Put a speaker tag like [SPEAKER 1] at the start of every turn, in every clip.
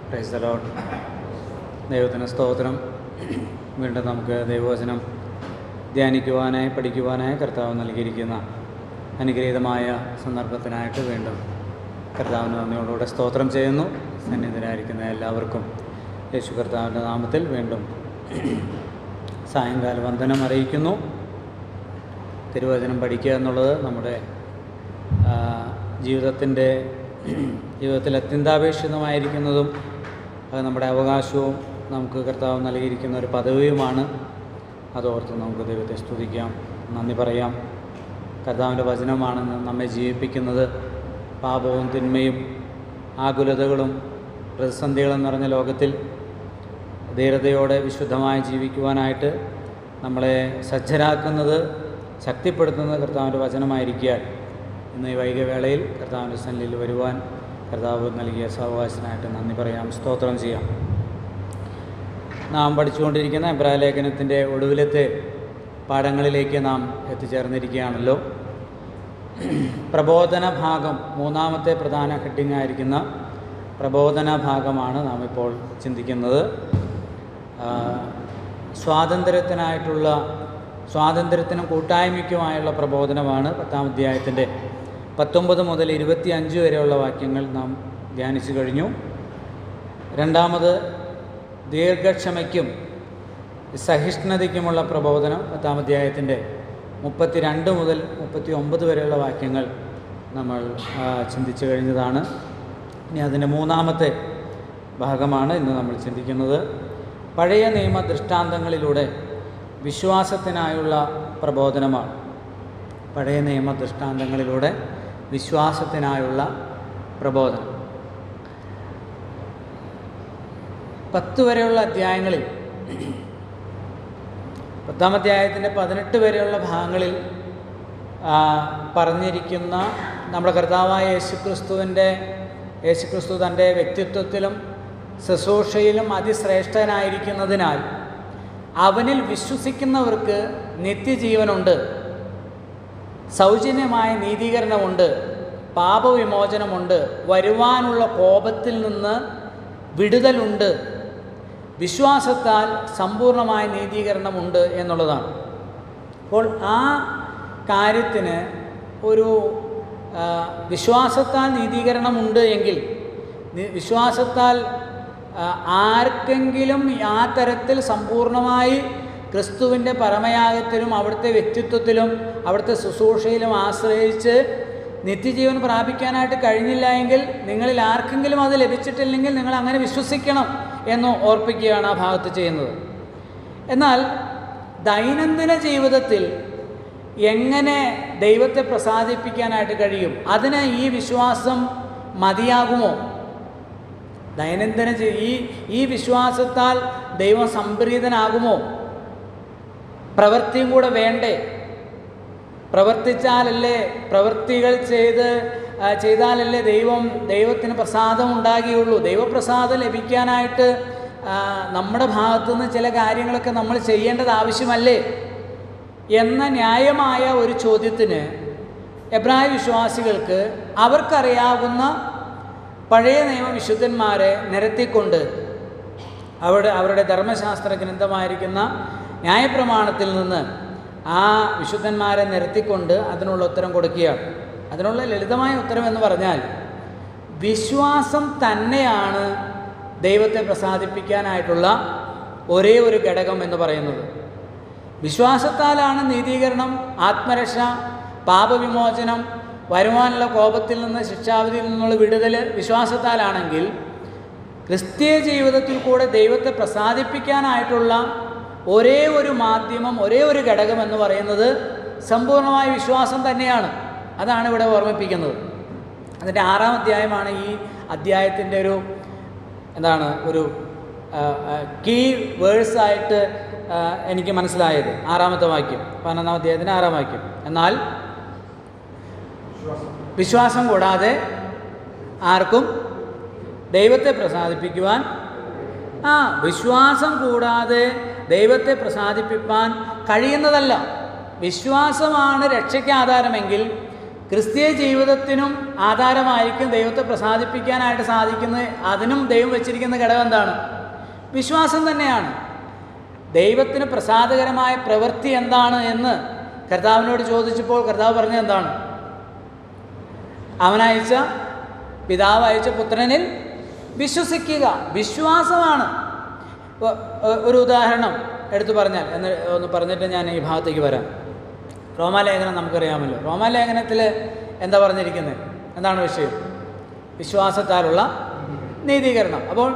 [SPEAKER 1] Praise the Lord. ദൈവത്തിന് സ്തോത്രം. വീണ്ടും നമുക്ക് ദൈവവചനം ധ്യാനിക്കുവാനായി പഠിക്കുവാനായി കർത്താവ് നൽകിയിരിക്കുന്ന അനുഗ്രഹീതമായ സന്ദർഭത്തിനായിട്ട് വീണ്ടും കർത്താവിന് നന്ദിയോടുകൂടെ സ്തോത്രം ചെയ്യുന്നു. സന്നിധരായിരിക്കുന്ന എല്ലാവർക്കും യേശു കർത്താവിൻ്റെ നാമത്തിൽ വീണ്ടും സായങ്കാല വന്ദനം അറിയിക്കുന്നു. തിരുവചനം പഠിക്കുക എന്നുള്ളത് നമ്മുടെ ജീവിതത്തിൽ അത്യന്താപേക്ഷിതമായിരിക്കുന്നതും അത് നമ്മുടെ അവകാശവും നമുക്ക് കർത്താവ് നൽകിയിരിക്കുന്ന ഒരു പദവിയുമാണ്. അതോർത്ത് നമുക്ക് ദൈവത്തെ സ്തുതിക്കാം, നന്ദി പറയാം. കർത്താവിൻ്റെ വചനമാണ് നമ്മെ ജീവിപ്പിക്കുന്നത്. പാപവും തിന്മയും ആകുലതകളും പ്രതിസന്ധികളും നിറഞ്ഞ ലോകത്തിൽ ധീരതയോടെ വിശുദ്ധമായി ജീവിക്കുവാനായിട്ട് നമ്മളെ സജ്ജരാക്കുന്നത്, ശക്തിപ്പെടുത്തുന്നത് കർത്താവിൻ്റെ വചനമായിരിക്കാൻ ഇന്ന് ഈ വൈകിയവേളയിൽ കർത്താവിൻ്റെ സന്നിധിയിൽ വരുവാൻ കർത്താവ് നൽകിയ സാവകാശത്തിനായിട്ട് നന്ദി പറയാം, സ്തോത്രം ചെയ്യാം. നാം പഠിച്ചുകൊണ്ടിരിക്കുന്ന എബ്രായ ലേഖനത്തിൻ്റെ ഒടുവിലത്തെ പാഠങ്ങളിലേക്ക് നാം എത്തിച്ചേർന്നിരിക്കുകയാണല്ലോ. പ്രബോധന ഭാഗം, മൂന്നാമത്തെ പ്രധാന ഹെഡിങ് ആയിരിക്കുന്ന പ്രബോധന ഭാഗമാണ് നാം ഇപ്പോൾ ചിന്തിക്കുന്നത്. സ്വാതന്ത്ര്യത്തിനും കൂട്ടായ്മയ്ക്കുമായുള്ള പ്രബോധനമാണ് 10-ാം അധ്യായത്തിൻ്റെ 19 മുതൽ 25 വരെയുള്ള വാക്യങ്ങൾ നാം ധ്യാനിച്ചു കഴിഞ്ഞു. രണ്ടാമത് ദീർഘക്ഷമയ്ക്കും സഹിഷ്ണുതയ്ക്കുമുള്ള പ്രബോധനം 10-ാം അധ്യായത്തിൻ്റെ 32 മുതൽ 39 വരെയുള്ള വാക്യങ്ങൾ നമ്മൾ ചിന്തിച്ചു കഴിഞ്ഞതാണ്. ഇനി അതിൻ്റെ മൂന്നാമത്തെ ഭാഗമാണ് ഇന്ന് നമ്മൾ ചിന്തിക്കുന്നത്. പഴയ നിയമ ദൃഷ്ടാന്തങ്ങളിലൂടെ വിശ്വാസത്തിനായുള്ള പ്രബോധനമാണ്. പഴയ നിയമ ദൃഷ്ടാന്തങ്ങളിലൂടെ വിശ്വാസത്തിനായുള്ള പ്രബോധനം. 10 വരെയുള്ള അധ്യായങ്ങളിൽ, 10-ാം അധ്യായത്തിൻ്റെ 18 വരെയുള്ള ഭാഗങ്ങളിൽ പറഞ്ഞിരിക്കുന്ന നമ്മുടെ കർത്താവായ യേശുക്രിസ്തു തൻ്റെ വ്യക്തിത്വത്തിലും ശുശ്രൂഷയിലും അതിശ്രേഷ്ഠനായിരിക്കുന്നതിനാൽ അവനിൽ വിശ്വസിക്കുന്നവർക്ക് നിത്യജീവനുണ്ട്, സൗജന്യമായ നീതീകരണമുണ്ട്, പാപവിമോചനമുണ്ട്, വരുവാനുള്ള കോപത്തിൽ നിന്ന് വിടുതലുണ്ട്, വിശ്വാസത്താൽ സമ്പൂർണമായ നീതീകരണമുണ്ട് എന്നുള്ളതാണ്. അപ്പോൾ ആ കാര്യത്തിന് ഒരു വിശ്വാസത്താൽ നീതീകരണമുണ്ട് എങ്കിൽ, വിശ്വാസത്താൽ ആർക്കെങ്കിലും ആ തരത്തിൽ സമ്പൂർണമായി ക്രിസ്തുവിൻ്റെ പരമയാഗത്തിലും അവിടുത്തെ വ്യക്തിത്വത്തിലും അവിടുത്തെ ശുശ്രൂഷയിലും ആശ്രയിച്ച് നിത്യജീവൻ പ്രാപിക്കാനായിട്ട് കഴിഞ്ഞില്ല എങ്കിൽ, നിങ്ങളിൽ ആർക്കെങ്കിലും അത് ലഭിച്ചിട്ടില്ലെങ്കിൽ നിങ്ങൾ അങ്ങനെ വിശ്വസിക്കണം എന്ന് ഓർപ്പിക്കുകയാണ് ആ ഭാഗത്ത് ചെയ്യുന്നത്. എന്നാൽ ദൈനംദിന ജീവിതത്തിൽ എങ്ങനെ ദൈവത്തെ പ്രസാദിപ്പിക്കാനായിട്ട് കഴിയും? അതിന് ഈ വിശ്വാസം മതിയാകുമോ? ദൈനംദിന ഈ വിശ്വാസത്താൽ ദൈവം സംപ്രീതനാകുമോ? പ്രവൃത്തിയും കൂടെ വേണ്ടേ? പ്രവൃത്തികൾ ചെയ്താലല്ലേ ദൈവത്തിന് പ്രസാദം ഉണ്ടാകുകയുള്ളൂ. ദൈവപ്രസാദം ലഭിക്കാനായിട്ട് നമ്മുടെ ഭാഗത്തുനിന്ന് ചില കാര്യങ്ങളൊക്കെ നമ്മൾ ചെയ്യേണ്ടത് ആവശ്യമല്ലേ എന്ന ന്യായമായ ഒരു ചോദ്യത്തിന് എബ്രായ വിശ്വാസികൾക്ക് അവർക്കറിയാവുന്ന പഴയ നിയമ വിശുദ്ധന്മാരെ നിരത്തിക്കൊണ്ട് അവരുടെ ധർമ്മശാസ്ത്ര ഗ്രന്ഥമായിരിക്കുന്ന ന്യായപ്രമാണത്തിൽ നിന്ന് ആ വിശുദ്ധന്മാരെ നിരത്തിക്കൊണ്ട് അതിനുള്ള ഉത്തരം കൊടുക്കുകയാണ്. അതിനുള്ള ലളിതമായ ഉത്തരം എന്ന് പറഞ്ഞാൽ, വിശ്വാസം തന്നെയാണ് ദൈവത്തെ പ്രസാദിപ്പിക്കാനായിട്ടുള്ള ഒരേ ഒരു ഘടകം എന്ന് പറയുന്നത്. വിശ്വാസത്താലാണ് നീതീകരണം, ആത്മരക്ഷ, പാപവിമോചനം, വരുവാനുള്ള കോപത്തിൽ നിന്ന്, ശിക്ഷാവിധിയിൽ നിന്നുള്ള വിടുതൽ വിശ്വാസത്താലാണെങ്കിൽ, ക്രിസ്തീയ ജീവിതത്തിൽ കൂടെ ദൈവത്തെ പ്രസാദിപ്പിക്കാനായിട്ടുള്ള ഒരേ ഒരു മാധ്യമം, ഒരേ ഒരു ഘടകം എന്ന് പറയുന്നത് സമ്പൂർണ്ണമായ വിശ്വാസം തന്നെയാണ്. അതാണ് ഇവിടെ ഓർമ്മിപ്പിക്കുന്നത്. അതിൻ്റെ 6-ാം അധ്യായമാണ് ഈ അധ്യായത്തിൻ്റെ ഒരു കീ വേഴ്സായിട്ട് എനിക്ക് മനസ്സിലായത്. 6-ാമത്തെ വാക്യം, 11-ാം അധ്യായത്തിൻ്റെ 6-ാം വാക്യം. എന്നാൽ വിശ്വാസം കൂടാതെ ആർക്കും ദൈവത്തെ പ്രസാദിപ്പിക്കുവാൻ വിശ്വാസം കൂടാതെ ദൈവത്തെ പ്രസാദിപ്പിക്കാൻ കഴിയുന്നതല്ല. വിശ്വാസമാണ് രക്ഷയ്ക്ക് ആധാരമെങ്കിൽ ക്രിസ്തീയ ജീവിതത്തിനും ആധാരമായിരിക്കും ദൈവത്തെ പ്രസാദിപ്പിക്കാനായിട്ട് സാധിക്കുന്നത്. അതിനും ദൈവം വെച്ചിരിക്കുന്ന ഘടകം എന്താണ്? വിശ്വാസം തന്നെയാണ്. ദൈവത്തിന് പ്രസാദകരമായ പ്രവൃത്തി എന്താണ് എന്ന് കർത്താവിനോട് ചോദിച്ചപ്പോൾ കർത്താവ് പറഞ്ഞത് എന്താണ്? അവനയച്ച പിതാവ് അയച്ച പുത്രനിൽ വിശ്വസിക്കുക. വിശ്വാസമാണ്. ഒരു ഉദാഹരണം എടുത്തു പറഞ്ഞാൽ ഒന്ന് പറഞ്ഞിട്ട് ഞാൻ ഈ ഭാഗത്തേക്ക് വരാം. റോമാലേഖനം നമുക്കറിയാമല്ലോ. റോമാലേഖനത്തിൽ എന്താ പറഞ്ഞിരിക്കുന്നത്? എന്താണ് വിഷയം? വിശ്വാസത്താലുള്ള നീതീകരണം. അപ്പോൾ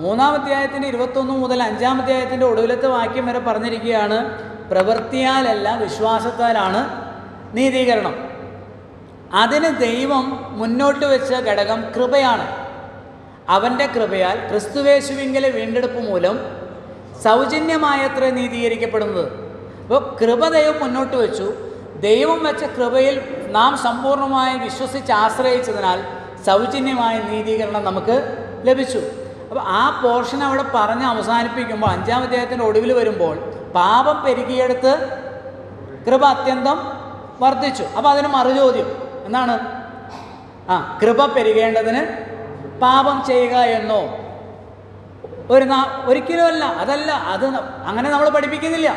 [SPEAKER 1] 3-ാം അധ്യായത്തിൻ്റെ 21 മുതൽ 5-ാം അധ്യായത്തിൻ്റെ ഒടുവിലത്തെ വാക്യം വരെ പറഞ്ഞിരിക്കുകയാണ്, പ്രവൃത്തിയാലല്ല വിശ്വാസത്താലാണ് നീതീകരണം. അതിന് ദൈവം മുന്നോട്ട് വെച്ച ഘടകം കൃപയാണ്. അവൻ്റെ കൃപയാൽ ക്രിസ്തുവേശുവിങ്കലെ വീണ്ടെടുപ്പ് മൂലം സൗജന്യമായത്ര നീതീകരിക്കപ്പെടുന്നത്. അപ്പോൾ കൃപ ദൈവം മുന്നോട്ട് വെച്ചു. ദൈവം വെച്ച കൃപയിൽ നാം സമ്പൂർണ്ണമായി വിശ്വസിച്ച് ആശ്രയിച്ചതിനാൽ സൗജന്യമായ നീതീകരണം നമുക്ക് ലഭിച്ചു. അപ്പോൾ ആ പോർഷൻ അവിടെ പറഞ്ഞ് അവസാനിപ്പിക്കുമ്പോൾ 5-ാം അധ്യായത്തിൻ്റെ ഒടുവിൽ വരുമ്പോൾ പാപം പെരുകിയെടുത്ത് കൃപ അത്യന്തം വർദ്ധിച്ചു. അപ്പോൾ അതിന് മറുചോദ്യം എന്താണ്? കൃപ പെരുകേണ്ടതിന് പാപം ചെയ്യുക എന്നോ? ഒരിക്കലുമല്ല. അതല്ല, അത് അങ്ങനെ നമ്മൾ പഠിപ്പിക്കുന്നില്ല.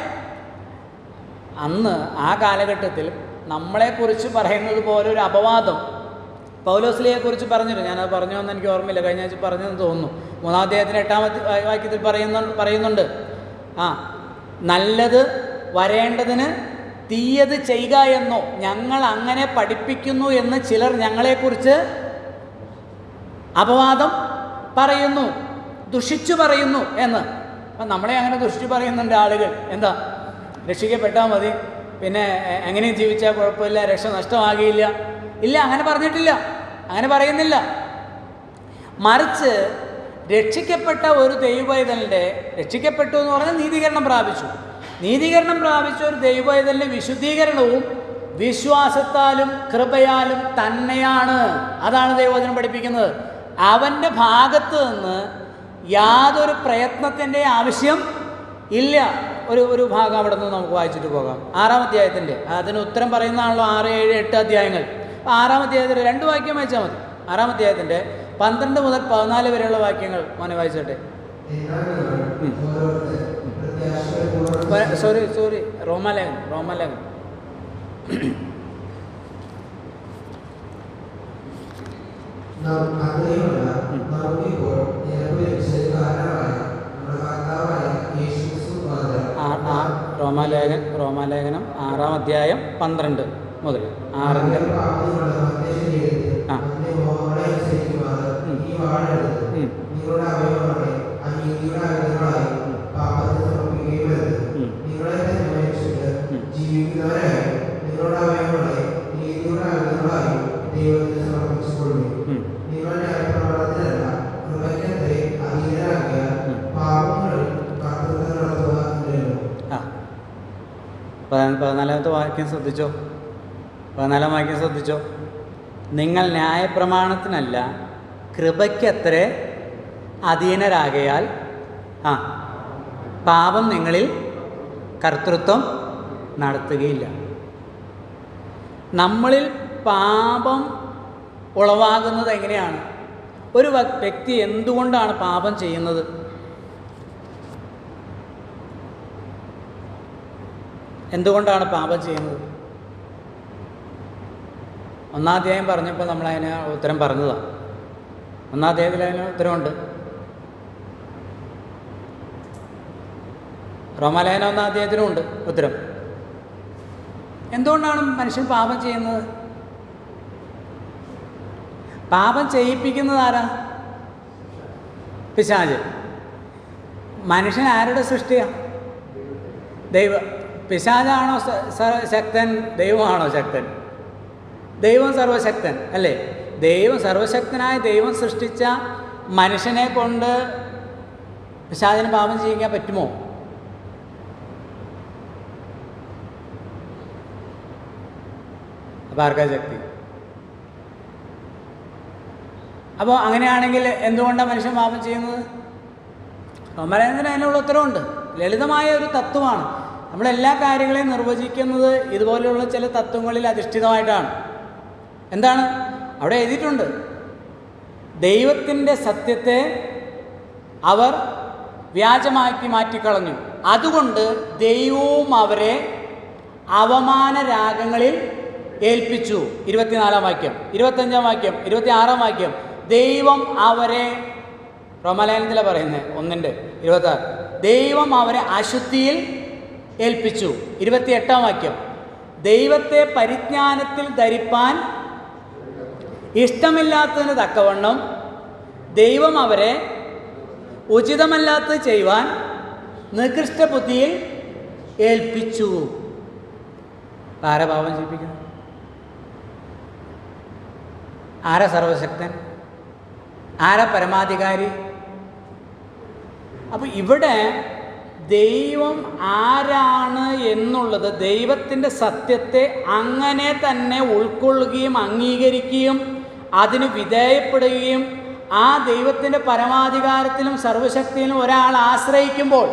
[SPEAKER 1] അന്ന് ആ കാലഘട്ടത്തിൽ നമ്മളെക്കുറിച്ച് പറയുന്നത് പോലെ ഒരു അപവാദം പൗലോസ്ലിയെക്കുറിച്ച് പറഞ്ഞിരുന്നു. ഞാനത് പറഞ്ഞു എന്ന് എനിക്ക് ഓർമ്മയില്ല, കഴിഞ്ഞ ആഴ്ച പറഞ്ഞെന്ന് തോന്നുന്നു. 3-ാം അധ്യായത്തിൻ്റെ 8-ാമത്തെ വാക്യത്തിൽ പറയുന്നുണ്ട്, നല്ലത് വരേണ്ടതിന് തീയത് ചെയ്യുക എന്നോ ഞങ്ങൾ അങ്ങനെ പഠിപ്പിക്കുന്നു എന്ന് ചിലർ ഞങ്ങളെക്കുറിച്ച് അപവാദം പറയുന്നു, ദുഷിച്ചു പറയുന്നു എന്ന്. അപ്പം നമ്മളെ അങ്ങനെ ദുഷിച്ചു പറയുന്നുണ്ട് ആളുകൾ. എന്താ? രക്ഷിക്കപ്പെട്ടാൽ മതി, പിന്നെ എങ്ങനെയും ജീവിച്ചാൽ കുഴപ്പമില്ല, രക്ഷ നഷ്ടമാകില്ല. ഇല്ല, അങ്ങനെ പറഞ്ഞിട്ടില്ല, അങ്ങനെ പറയുന്നില്ല. മറിച്ച് രക്ഷിക്കപ്പെട്ട ഒരു ദൈവപൈതലിൻ്റെ, രക്ഷിക്കപ്പെട്ടു എന്ന് പറഞ്ഞാൽ നീതീകരണം പ്രാപിച്ചു, നീതീകരണം പ്രാപിച്ച ഒരു ദൈവപൈതലിൻ്റെ വിശുദ്ധീകരണവും വിശ്വാസത്താലും കൃപയാലും തന്നെയാണ്. അതാണ് ദൈവവചനം പഠിപ്പിക്കുന്നത്. അവൻ്റെ ഭാഗത്ത് നിന്ന് യാതൊരു പ്രയത്നത്തിൻ്റെ ആവശ്യം ഇല്ല. ഒരു ഭാഗം അവിടെ നിന്ന് നമുക്ക് വായിച്ചിട്ട് പോകാം. 6-ാം അധ്യായത്തിൻ്റെ, അതിന് ഉത്തരം പറയുന്നതാണല്ലോ 6, 7, 8 അധ്യായങ്ങൾ. 6-ാം അധ്യായത്തിൻ്റെ 2 വാക്യം വായിച്ചാൽ മതി. 6-ാം അധ്യായത്തിൻ്റെ 12 മുതൽ 14 വരെയുള്ള വാക്യങ്ങൾ മോനെ വായിച്ചോട്ടെ. സോറി റോമാലേഖനം റോമാലേഖനം 6-ാം അധ്യായം 12 മുതൽ 6-ന്റെ പതിനാലാമത്തെ വാക്യം ശ്രദ്ധിച്ചോ? 14-ാം വാക്യം ശ്രദ്ധിച്ചോ? നിങ്ങൾ ന്യായപ്രമാണത്തിനല്ല കൃപയ്ക്കത്രേ അധീനരാകയാൽ പാപം നിങ്ങളിൽ കർത്തൃത്വം നടത്തുകയില്ല. നമ്മളിൽ പാപം ഉളവാകുന്നത് എങ്ങനെയാണ്? ഒരു വ്യക്തി എന്തുകൊണ്ടാണ് പാപം ചെയ്യുന്നത്? എന്തുകൊണ്ടാണ് പാപം ചെയ്യുന്നത്? 1-ാം അധ്യായം പറഞ്ഞപ്പോൾ നമ്മളതിന് ഉത്തരം പറഞ്ഞതാണ്. 1-ാം അധ്യായത്തിൽ അതിന് ഉത്തരമുണ്ട്. റോമാലേഖനം 1-ാം അധ്യായത്തിനും ഉണ്ട് ഉത്തരം. എന്തുകൊണ്ടാണ് മനുഷ്യൻ പാപം ചെയ്യുന്നത്? പാപം ചെയ്യിപ്പിക്കുന്നത് ആരാ? പിശാച്. മനുഷ്യൻ ആരുടെ സൃഷ്ടിയാണ്? പിശാചാണോ ശക്തൻ? ദൈവമാണോ ശക്തൻ? ദൈവം സർവശക്തൻ അല്ലേ? ദൈവം സർവശക്തനായ ദൈവം സൃഷ്ടിച്ച മനുഷ്യനെ കൊണ്ട് പിശാചിന് പാപം ചെയ്യിക്കാൻ പറ്റുമോ? അപ്പോൾ ആർക്കാ ശക്തി? അപ്പോൾ അങ്ങനെയാണെങ്കിൽ എന്തുകൊണ്ടാണ് മനുഷ്യൻ പാപം ചെയ്യുന്നത്? റോമാലേഖനത്തിന് അതിനുള്ള ഉത്തരവുണ്ട്. ലളിതമായ ഒരു തത്വമാണ്. നമ്മളെല്ലാ കാര്യങ്ങളെയും നിർവചിക്കുന്നത് ഇതുപോലെയുള്ള ചില തത്വങ്ങളിൽ അധിഷ്ഠിതമായിട്ടാണ്. എന്താണ് അവിടെ എഴുതിയിട്ടുണ്ട്? ദൈവത്തിൻ്റെ സത്യത്തെ അവർ വ്യാജമാക്കി മാറ്റിക്കളഞ്ഞു, അതുകൊണ്ട് ദൈവവും അവരെ അവമാന രാഗങ്ങളിൽ ഏൽപ്പിച്ചു. 24-ാം വാക്യം, 25-ാം വാക്യം, 26-ാം വാക്യം. ദൈവം അവരെ, റോമാലേഖനത്തിലാണ് പറയുന്നത് 1:26, ദൈവം അവരെ അശുദ്ധിയിൽ ഏൽപ്പിച്ചു. 28-ാം വാക്യം, ദൈവത്തെ പരിജ്ഞാനത്തിൽ ധരിപ്പാൻ ഇഷ്ടമില്ലാത്തതിന് തക്കവണ്ണം ദൈവം അവരെ ഉചിതമല്ലാത്തത് ചെയ്യുവാൻ നികൃഷ്ട ബുദ്ധിയിൽ ഏൽപ്പിച്ചു. ആരാ പാപം ചെയ്യിപ്പിക്കുന്നത്? ആരാ സർവശക്തൻ? ആരാ പരമാധികാരി? അപ്പോൾ ഇവിടെ ദൈവം ആരാണ് എന്നുള്ളത്, ദൈവത്തിൻ്റെ സത്യത്തെ അങ്ങനെ തന്നെ ഉൾക്കൊള്ളുകയും അംഗീകരിക്കുകയും അതിന് വിധേയപ്പെടുകയും ആ ദൈവത്തിൻ്റെ പരമാധികാരത്തിലും സർവശക്തിയിലും ഒരാൾ ആശ്രയിക്കുമ്പോൾ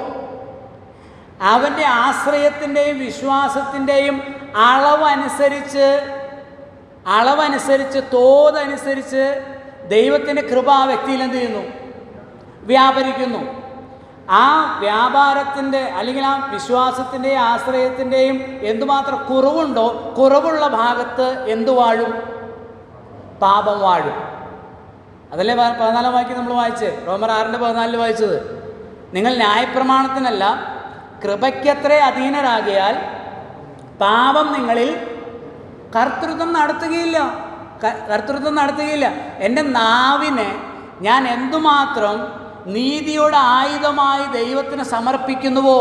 [SPEAKER 1] അവൻ്റെ ആശ്രയത്തിൻ്റെയും വിശ്വാസത്തിൻ്റെയും അളവനുസരിച്ച് തോതനുസരിച്ച് ദൈവത്തിൻ്റെ കൃപ ആ വ്യക്തിയിൽ എന്ത് ചെയ്യുന്നു? വ്യാപരിക്കുന്നു. ആ വ്യാപാരത്തിൻ്റെ അല്ലെങ്കിൽ ആ വിശ്വാസത്തിൻ്റെയും ആശ്രയത്തിൻ്റെയും എന്തുമാത്രം കുറവുണ്ടോ, കുറവുള്ള ഭാഗത്ത് എന്തു വാഴും? പാപം വാഴും. അതല്ലേ 14-ാം വാക്യം നമ്മൾ വായിച്ചത്, റോമർ 6:14 വായിച്ചത്. നിങ്ങൾ ന്യായപ്രമാണത്തിനല്ല കൃപയ്ക്കത്രേ അധീനരാകിയാൽ പാപം നിങ്ങളിൽ കർത്തൃത്വം നടത്തുകയില്ല. എൻ്റെ നാവിനെ ഞാൻ എന്തുമാത്രം നീതിയുടെ ആയുധമായി ദൈവത്തിന് സമർപ്പിക്കുന്നുവോ,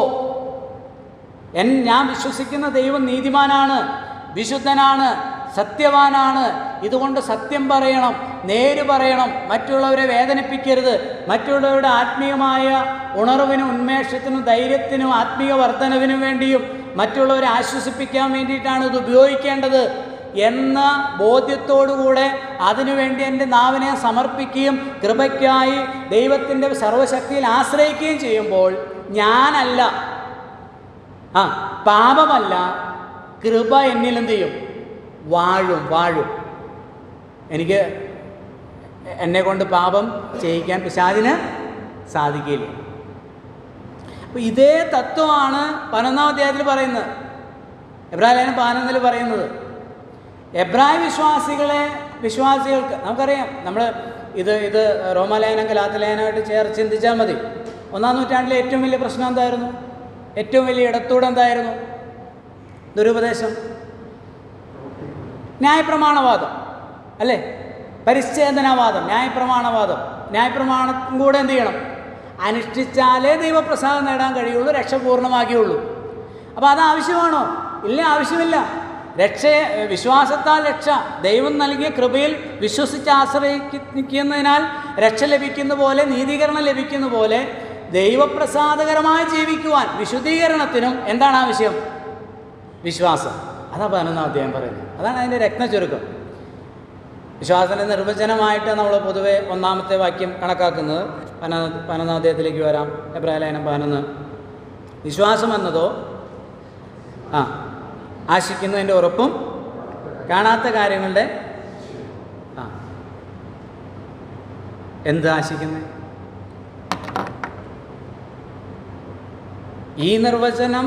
[SPEAKER 1] ഞാൻ വിശ്വസിക്കുന്ന ദൈവം നീതിമാനാണ്, വിശുദ്ധനാണ്, സത്യവാനാണ്. ഇതുകൊണ്ട് സത്യം പറയണം, നേര് പറയണം, മറ്റുള്ളവരെ വേദനിപ്പിക്കരുത്. മറ്റുള്ളവരുടെ ആത്മീയമായ ഉണർവിനും ഉന്മേഷത്തിനും ധൈര്യത്തിനും ആത്മീയ വർധനവിനും വേണ്ടിയും മറ്റുള്ളവരെ ആശ്വസിപ്പിക്കാൻ വേണ്ടിയിട്ടാണ് ഇത് ഉപയോഗിക്കേണ്ടത് എന്ന ബോധ്യത്തോടുകൂടെ അതിനുവേണ്ടി എൻ്റെ നാവിനെ സമർപ്പിക്കുകയും കൃപയ്ക്കായി ദൈവത്തിൻ്റെ സർവശക്തിയിൽ ആശ്രയിക്കുകയും ചെയ്യുമ്പോൾ ഞാനല്ല, പാപമല്ല, കൃപ എന്നിൽ എന്ത് ചെയ്യും? വാഴും. എനിക്ക് എന്നെക്കൊണ്ട് പാപം ചെയ്യിക്കാൻ പിശാചിന് സാധിക്കില്ല. അപ്പോൾ ഇതേ തത്വമാണ് 11-ാം അധ്യായത്തിൽ പറയുന്നത്, എബ്രായ ലേഖനം 11 പറയുന്നത്. എബ്രായ വിശ്വാസികൾക്ക് നമുക്കറിയാം, നമ്മൾ ഇത് റോമാലേഖനം ഗലാത്യലേഖനമായിട്ട് ചേർത്ത് ചിന്തിച്ചാൽ മതി. 1-ാം നൂറ്റാണ്ടിലെ ഏറ്റവും വലിയ പ്രശ്നം എന്തായിരുന്നു? ഏറ്റവും വലിയ ഇടത്തൂടെ എന്തായിരുന്നു? ദുരുപദേശം, ന്യായപ്രമാണവാദം അല്ലേ? പരിച്ഛേദനവാദം, ന്യായപ്രമാണം കൂടെ എന്ത് ചെയ്യണം? അനുഷ്ഠിച്ചാലേ ദൈവപ്രസാദം നേടാൻ കഴിയുള്ളൂ, രക്ഷ പൂർണ്ണമാക്കിയുള്ളൂ. അപ്പോൾ അത് ആവശ്യമാണോ? ഇല്ല, ആവശ്യമില്ല. വിശ്വാസത്താൽ രക്ഷ, ദൈവം നൽകിയ കൃപയിൽ വിശ്വസിച്ച് ആശ്രയിക്കുന്നതിനാൽ രക്ഷ ലഭിക്കുന്ന പോലെ, നീതീകരണം ലഭിക്കുന്ന പോലെ ദൈവപ്രസാദകരമായി ജീവിക്കുവാൻ വിശുദ്ധീകരണത്തിനും എന്താണ് ആവശ്യം? വിശ്വാസം. അതാണ് 11-ാം അധ്യായം പറയുന്നത്. അതാണ് അതിൻ്റെ രത്നചുരുക്കം. വിശ്വാസത്തിൻ്റെ നിർവചനമായിട്ട് നമ്മൾ പൊതുവെ 1-ാമത്തെ വാക്യം കണക്കാക്കുന്നത്. 11-ാം അധ്യായത്തിലേക്ക് വരാം. എബ്രായ ലേഖനം 11. വിശ്വാസം എന്നതോ ആശിക്കുന്നതിൻ്റെ ഉറപ്പും കാണാത്ത കാര്യങ്ങളുടെ എന്ത് ആശിക്കുന്നത്? ഈ നിർവചനം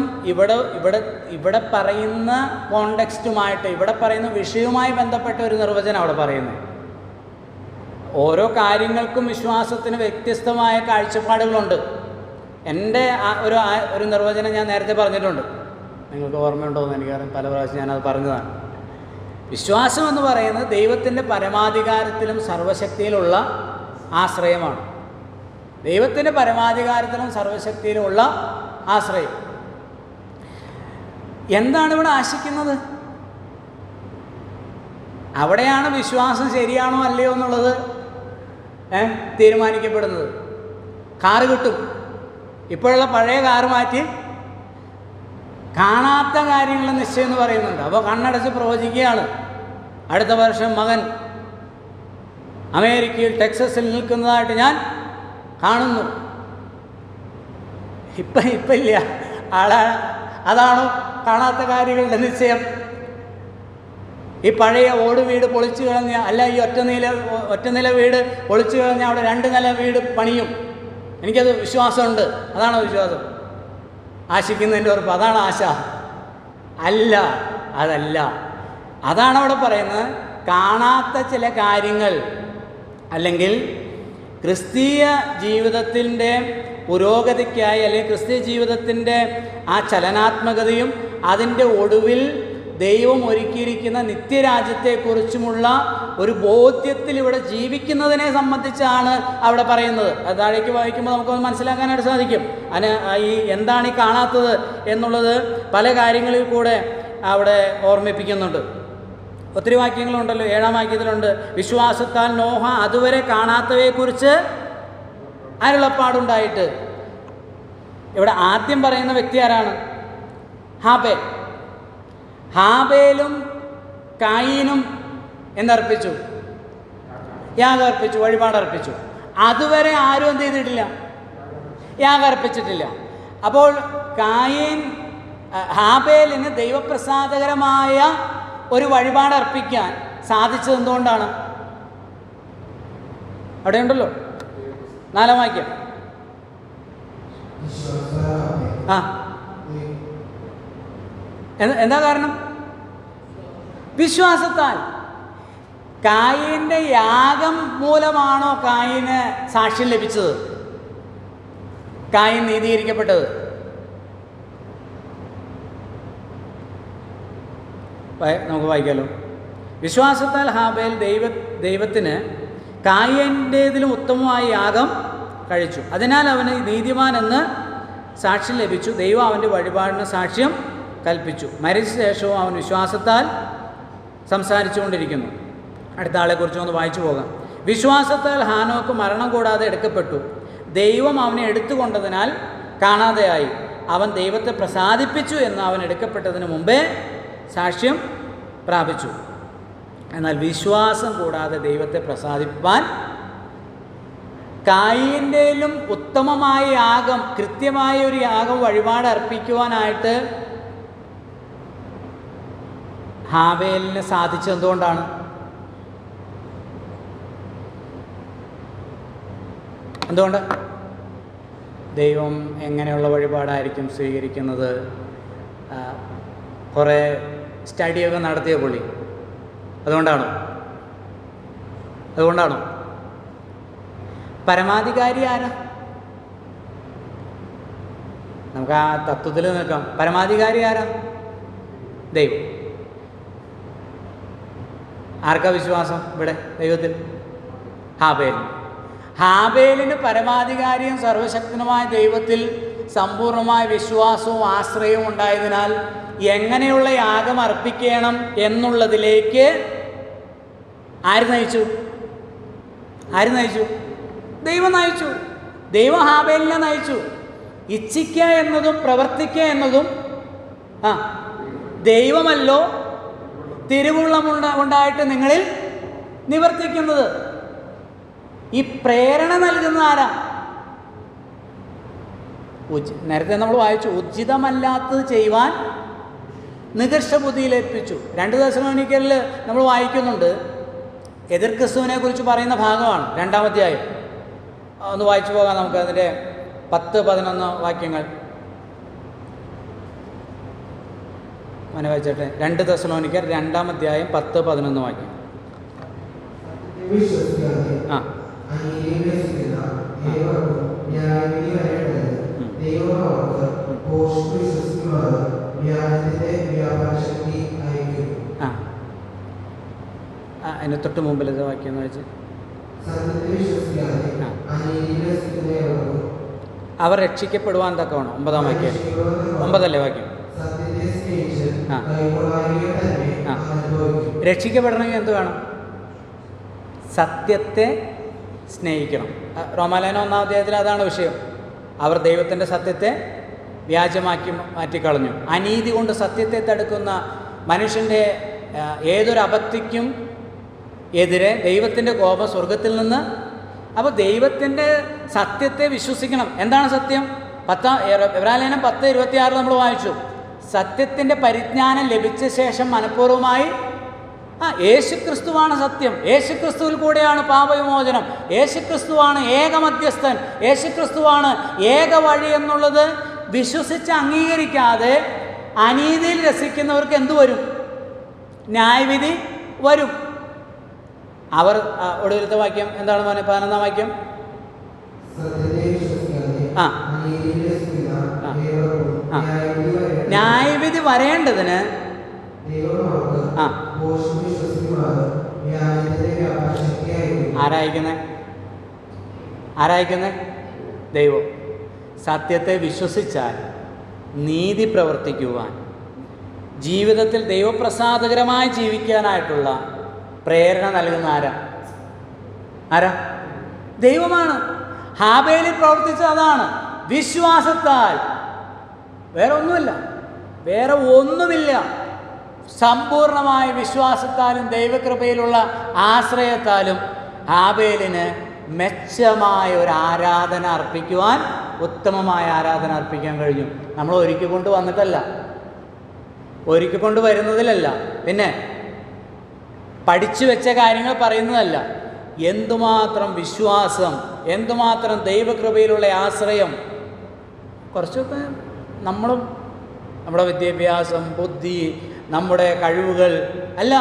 [SPEAKER 1] ഇവിടെ പറയുന്ന കോണ്ടെക്സ്റ്റുമായിട്ട്, ഇവിടെ പറയുന്ന വിഷയവുമായി ബന്ധപ്പെട്ട ഒരു നിർവചനം അവിടെ പറയുന്നത്. ഓരോ കാര്യങ്ങൾക്കും വിശ്വാസത്തിന് വ്യത്യസ്തമായ കാഴ്ചപ്പാടുകളുണ്ട്. എൻ്റെ ഒരു നിർവചനം ഞാൻ നേരത്തെ പറഞ്ഞിട്ടുണ്ട്, നിങ്ങൾക്ക് ഓർമ്മയുണ്ടോ എന്ന് എനിക്കറിയാം, പല പ്രാവശ്യം ഞാനത് പറഞ്ഞതാണ്. വിശ്വാസം എന്ന് പറയുന്നത് ദൈവത്തിൻ്റെ പരമാധികാരത്തിലും സർവശക്തിയിലുള്ള ആശ്രയമാണ്. ദൈവത്തിൻ്റെ പരമാധികാരത്തിലും സർവശക്തിയിലുള്ള ആശ്രയം. എന്താണ് ഇവിടെ ആശിക്കുന്നത്? അവിടെയാണ് വിശ്വാസം ശരിയാണോ അല്ലയോ എന്നുള്ളത് തീരുമാനിക്കപ്പെടുന്നത്. കാറ് കിട്ടും, ഇപ്പോഴുള്ള പഴയ കാറ് മാറ്റി കാണാത്ത കാര്യങ്ങളുടെ നിശ്ചയം എന്ന് പറയുന്നുണ്ട്. അപ്പോൾ കണ്ണടച്ച് പ്രവചിക്കുകയാണ്, അടുത്ത വർഷം മകൻ അമേരിക്കയിൽ ടെക്സസിൽ നിൽക്കുന്നതായിട്ട് ഞാൻ കാണുന്നു. ഇപ്പം ഇല്ല. അതാണോ കാണാത്ത കാര്യങ്ങളുടെ നിശ്ചയം? ഈ പഴയ ഓട് വീട് പൊളിച്ചു കളഞ്ഞ, അല്ല ഈ ഒറ്റ നില വീട് പൊളിച്ചു കളഞ്ഞ അവിടെ 2 നില വീട് പണിയും. എനിക്കത് വിശ്വാസമുണ്ട്. അതാണോ വിശ്വാസം? ആശിക്കുന്നതിൻ്റെ ഉറപ്പ്, അതാണ് ആശ? അല്ല, അതല്ല. അതാണ് അവിടെ പറയുന്നത്. കാണാത്ത ചില കാര്യങ്ങൾ, അല്ലെങ്കിൽ ക്രിസ്തീയ ജീവിതത്തിൻ്റെ പുരോഗതിക്കായി, അല്ലെങ്കിൽ ക്രിസ്തീയ ജീവിതത്തിൻ്റെ ആ ചലനാത്മകതയും അതിൻ്റെ ഒടുവിൽ ദൈവം ഒരുക്കിയിരിക്കുന്ന നിത്യരാജ്യത്തെക്കുറിച്ചുമുള്ള ഒരു ബോധ്യത്തിൽ ഇവിടെ ജീവിക്കുന്നതിനെ സംബന്ധിച്ചാണ് അവിടെ പറയുന്നത്. അത് താഴേക്ക് വായിക്കുമ്പോൾ നമുക്കൊന്ന് മനസ്സിലാക്കാനായിട്ട് സാധിക്കും. ഈ എന്താണ് ഈ കാണാത്തത് എന്നുള്ളത് പല കാര്യങ്ങളിൽ കൂടെ അവിടെ ഓർമ്മിപ്പിക്കുന്നുണ്ട്. ഒത്തിരി വാക്യങ്ങളുണ്ടല്ലോ. 7-ാം വാക്യത്തിലുണ്ട്, വിശ്വാസത്താൽ നോഹ അതുവരെ കാണാത്തവയെക്കുറിച്ച് അരുളപ്പാടുണ്ടായിട്ട്. ഇവിടെ ആദ്യം പറയുന്ന വ്യക്തി ആരാണ്? ഹാബേൽ. ഹാബേലും കായീനും എന്തർപ്പിച്ചു? യാഗർപ്പിച്ചു, വഴിപാടർപ്പിച്ചു. അതുവരെ ആരും എന്ത് ചെയ്തിട്ടില്ല? യാഗർപ്പിച്ചിട്ടില്ല. അപ്പോൾ ഹാബേലിന് ദൈവപ്രസാദകരമായ ഒരു വഴിപാടർപ്പിക്കാൻ സാധിച്ചത് എന്തുകൊണ്ടാണ്? അവിടെ ഉണ്ടല്ലോ 4-ാം വാക്യം. എന്താ കാരണം? വിശ്വാസത്താൽ. കായീൻ്റെ യാഗം മൂലമാണോ കായീന് സാക്ഷ്യം ലഭിച്ചത്? കായീൻ നീതീകരിക്കപ്പെട്ടത്? നമുക്ക് വായിക്കാമല്ലോ. വിശ്വാസത്താൽ ഹാബേൽ ദൈവത്തിന് കായീൻ്റേതിലും ഉത്തമമായ യാഗം കഴിച്ചു. അതിനാൽ അവന് നീതിമാൻ എന്ന് സാക്ഷ്യം ലഭിച്ചു. ദൈവം അവൻ്റെ വഴിപാടിന് സാക്ഷ്യം കൽപ്പിച്ചു. മരിച്ച ശേഷവും അവൻ വിശ്വാസത്താൽ സംസാരിച്ചുകൊണ്ടിരിക്കുന്നു. അടുത്ത ആളെക്കുറിച്ച് ഒന്ന് വായിച്ചു പോകാം. വിശ്വാസത്താൽ ഹാനോക്ക് മരണം കൂടാതെ എടുക്കപ്പെട്ടു. ദൈവം അവനെ എടുത്തുകൊണ്ടതിനാൽ കാണാതെയായി. അവൻ ദൈവത്തെ പ്രസാദിപ്പിച്ചു എന്ന് അവൻ എടുക്കപ്പെട്ടതിന് മുമ്പേ സാക്ഷ്യം പ്രാപിച്ചു. എന്നാൽ വിശ്വാസം കൂടാതെ ദൈവത്തെ പ്രസാദിപ്പാൻ കായീൻ്റെയിലും ഉത്തമമായ യാഗം, കൃത്യമായ ഒരു യാഗം വഴിപാട് അർപ്പിക്കുവാനായിട്ട് ഹാബേലിന് സാധിച്ചത് എന്തുകൊണ്ടാണ്? എന്തുകൊണ്ട്? ദൈവം എങ്ങനെയുള്ള വഴിപാടായിരിക്കും സ്വീകരിക്കുന്നത്? കുറേ സ്റ്റഡിയൊക്കെ നടത്തിയ പുള്ളി. അതുകൊണ്ടാണോ? പരമാധികാരി ആരാ? നമുക്ക് ആ തത്വത്തിൽ നിൽക്കാം. പരമാധികാരി ആരാ? ദൈവം. ആർക്കാ വിശ്വാസം ഇവിടെ? ദൈവത്തിൽ. ഹാബേലിന് പരമാധികാരിയും സർവശക്തനുമായ ദൈവത്തിൽ സമ്പൂർണമായ വിശ്വാസവും ആശ്രയവും ഉണ്ടായതിനാൽ എങ്ങനെയുള്ള യാഗം അർപ്പിക്കണം എന്നുള്ളതിലേക്ക് ആര് നയിച്ചു? ദൈവം നയിച്ചു. ദൈവം ഹാബേലിനെ നയിച്ചു. ഇച്ഛിക്കുക എന്നതും പ്രവർത്തിക്കുക എന്നതും ദൈവമല്ലോ തിരുവുള്ളമുണ്ടായിട്ട് നിങ്ങളിൽ നിവർത്തിക്കുന്നത്. ഈ പ്രേരണ നൽകുന്ന ആരാ? നേരത്തെ നമ്മൾ വായിച്ചു, ഉചിതമല്ലാത്തത് ചെയ്യുവാൻ നികർഷബുദ്ധിയിലേൽപ്പിച്ചു. 2 തെസ്സലോനിക്കയിൽ നമ്മൾ വായിക്കുന്നുണ്ട്, എതിർ ക്രിസ്തുവിനെ കുറിച്ച് പറയുന്ന ഭാഗമാണ് 2-ാം അധ്യായം. ഒന്ന് വായിച്ചു പോകാം നമുക്ക്. അതിൻ്റെ 10-11 വാക്യങ്ങൾ വായിച്ചോട്ടെ. 2 തെസ്സലോനിക്കർ 2-ാം അധ്യായം 10-11 വാക്യം. അതിന് തൊട്ട് മുമ്പിലത്തെ വാക്യം എന്ന് വെച്ച്, അവർ രക്ഷിക്കപ്പെടുവാൻ തക്കവണ്ണം. 9-ാം വാക്യം. 9 വാക്യം. രക്ഷിക്കപ്പെടണമെങ്കിൽ എന്ത് വേണം? സത്യത്തെ സ്നേഹിക്കണം. റോമാലേഖനം 1-ാം അധ്യായത്തിൽ അതാണ് വിഷയം. അവർ ദൈവത്തിൻ്റെ സത്യത്തെ വ്യാജമാക്കി മാറ്റിക്കളഞ്ഞു. അനീതി കൊണ്ട് സത്യത്തെ തടുക്കുന്ന മനുഷ്യൻ്റെ ഏതൊരു അബദ്ധിക്കും എതിരെ ദൈവത്തിൻ്റെ കോപം സ്വർഗത്തിൽ നിന്ന്. അപ്പോൾ ദൈവത്തിൻ്റെ സത്യത്തെ വിശ്വസിക്കണം. എന്താണ് സത്യം? എബ്രായലേഖനം 10:26 നമ്മൾ വായിച്ചു. സത്യത്തിൻ്റെ പരിജ്ഞാനം ലഭിച്ച ശേഷം മനഃപൂർവ്വമായി യേശുക്രിസ്തുവാണ് സത്യം, യേശുക്രിസ്തുവിൽ കൂടെയാണ് പാപവിമോചനം, യേശുക്രിസ്തുവാണ് ഏക മധ്യസ്ഥൻ, യേശുക്രിസ്തുവാണ് ഏക വഴി എന്നുള്ളത് വിശ്വസിച്ച് അംഗീകരിക്കാതെ അനീതിയിൽ രസിക്കുന്നവർക്ക് എന്തു വരും? ന്യായവിധി വരും. അവർ ഒടുവിലത്തെ വാക്യം എന്താണ് മോനെ? 11-ാം വാക്യം. ന്യായവിധി വരേണ്ടതിന് ആരായിക്കുന്നേ? ദൈവം. സത്യത്തെ വിശ്വസിച്ചാൽ നീതി പ്രവർത്തിക്കുവാൻ, ജീവിതത്തിൽ ദൈവപ്രസാദകരമായി ജീവിക്കാനായിട്ടുള്ള പ്രേരണ നൽകുന്ന ആരാ? ദൈവമാണ്. ഹാബേലിൽ പ്രവർത്തിച്ച അതാണ്, വിശ്വാസത്താൽ. വേറെ ഒന്നുമില്ല. സമ്പൂർണമായ വിശ്വാസത്താലും ദൈവകൃപയിലുള്ള ആശ്രയത്താലും ഹാബേലിന് മെച്ചമായ ഒരു ആരാധന അർപ്പിക്കുവാൻ, ഉത്തമമായ ആരാധന അർപ്പിക്കാൻ കഴിഞ്ഞു. നമ്മൾ ഒരുക്കിക്കൊണ്ട് വന്നിട്ടല്ല, ഒരുക്കിക്കൊണ്ട് വരുന്നതിലല്ല, പിന്നെ പഠിച്ചു വെച്ച കാര്യങ്ങൾ പറയുന്നതല്ല. എന്തുമാത്രം വിശ്വാസം, എന്തുമാത്രം ദൈവകൃപയിലുള്ള ആശ്രയം. കുറച്ചൊക്കെ നമ്മളും നമ്മുടെ വിദ്യാഭ്യാസം, ബുദ്ധി, നമ്മുടെ കഴിവുകൾ അല്ല,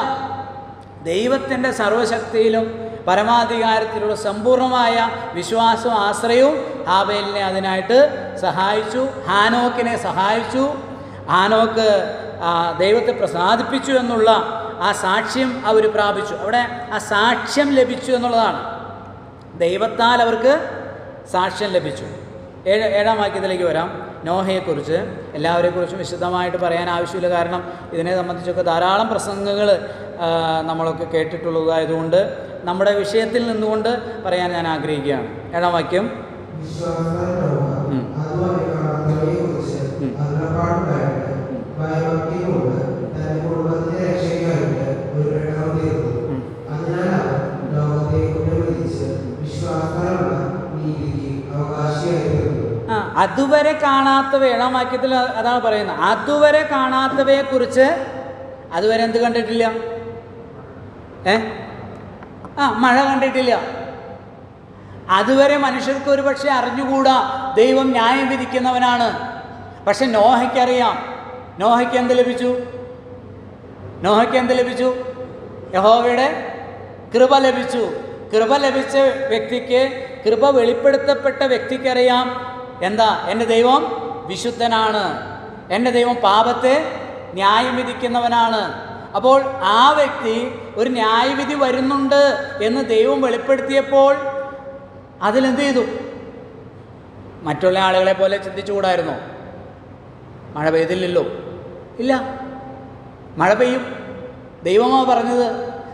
[SPEAKER 1] ദൈവത്തിൻ്റെ സർവശക്തിയിലും പരമാധികാരത്തിലുള്ള സമ്പൂർണമായ വിശ്വാസവും ആശ്രയവും ഹാബേലിനെ അതിനായിട്ട് സഹായിച്ചു. ഹാനോക്കിനെ സഹായിച്ചു. ഹാനോക്ക് ദൈവത്തെ പ്രസാദിപ്പിച്ചു എന്നുള്ള ആ സാക്ഷ്യം അവർ പ്രാപിച്ചു. അവിടെ ആ സാക്ഷ്യം ലഭിച്ചു എന്നുള്ളതാണ്. ദൈവത്താൽ അവർക്ക് സാക്ഷ്യം ലഭിച്ചു. 7-ാം വാക്യത്തിലേക്ക് വരാം. നോഹയെക്കുറിച്ച് എല്ലാവരെക്കുറിച്ചും വിശദമായിട്ട് പറയാൻ ആവശ്യമില്ല, കാരണം ഇതിനെ സംബന്ധിച്ചൊക്കെ ധാരാളം പ്രസംഗങ്ങൾ നമ്മളൊക്കെ കേട്ടിട്ടുള്ളതായതുകൊണ്ട് നമ്മുടെ വിഷയത്തിൽ നിന്നുകൊണ്ട് പറയാൻ ഞാൻ ആഗ്രഹിക്കുകയാണ്. 7-ാം വാക്യം. അതുവരെ കാണാത്തവ, 7-ാം വാക്യത്തിൽ അതാണ് പറയുന്നത്. അതുവരെ കാണാത്തവയെ കുറിച്ച് അതുവരെ എന്ത് കണ്ടിട്ടില്ല? മഴ കണ്ടിട്ടില്ല. അതുവരെ മനുഷ്യർക്ക് ഒരു പക്ഷേ അറിഞ്ഞുകൂടാ ദൈവം ന്യായം വിധിക്കുന്നവനാണ്. പക്ഷെ നോഹയ്ക്കറിയാം. നോഹയ്ക്ക് എന്ത് ലഭിച്ചു? യഹോവയുടെ കൃപ ലഭിച്ചു. കൃപ ലഭിച്ച വ്യക്തിക്ക്, കൃപ വെളിപ്പെടുത്തപ്പെട്ട വ്യക്തിക്കറിയാം എന്താ? എൻ്റെ ദൈവം വിശുദ്ധനാണ്, എൻ്റെ ദൈവം പാപത്തെ ന്യായം വിധിക്കുന്നവനാണ്. അപ്പോൾ ആ വ്യക്തി ഒരു ന്യായവിധി വരുന്നുണ്ട് എന്ന് ദൈവം വെളിപ്പെടുത്തിയപ്പോൾ അതിലെന്ത് ചെയ്തു? മറ്റുള്ള ആളുകളെ പോലെ ചിന്തിച്ചുകൂടായിരുന്നോ? മഴ പെയ്തില്ലല്ലോ. ഇല്ല, മഴ പെയ്യും. ദൈവമാ പറഞ്ഞത്.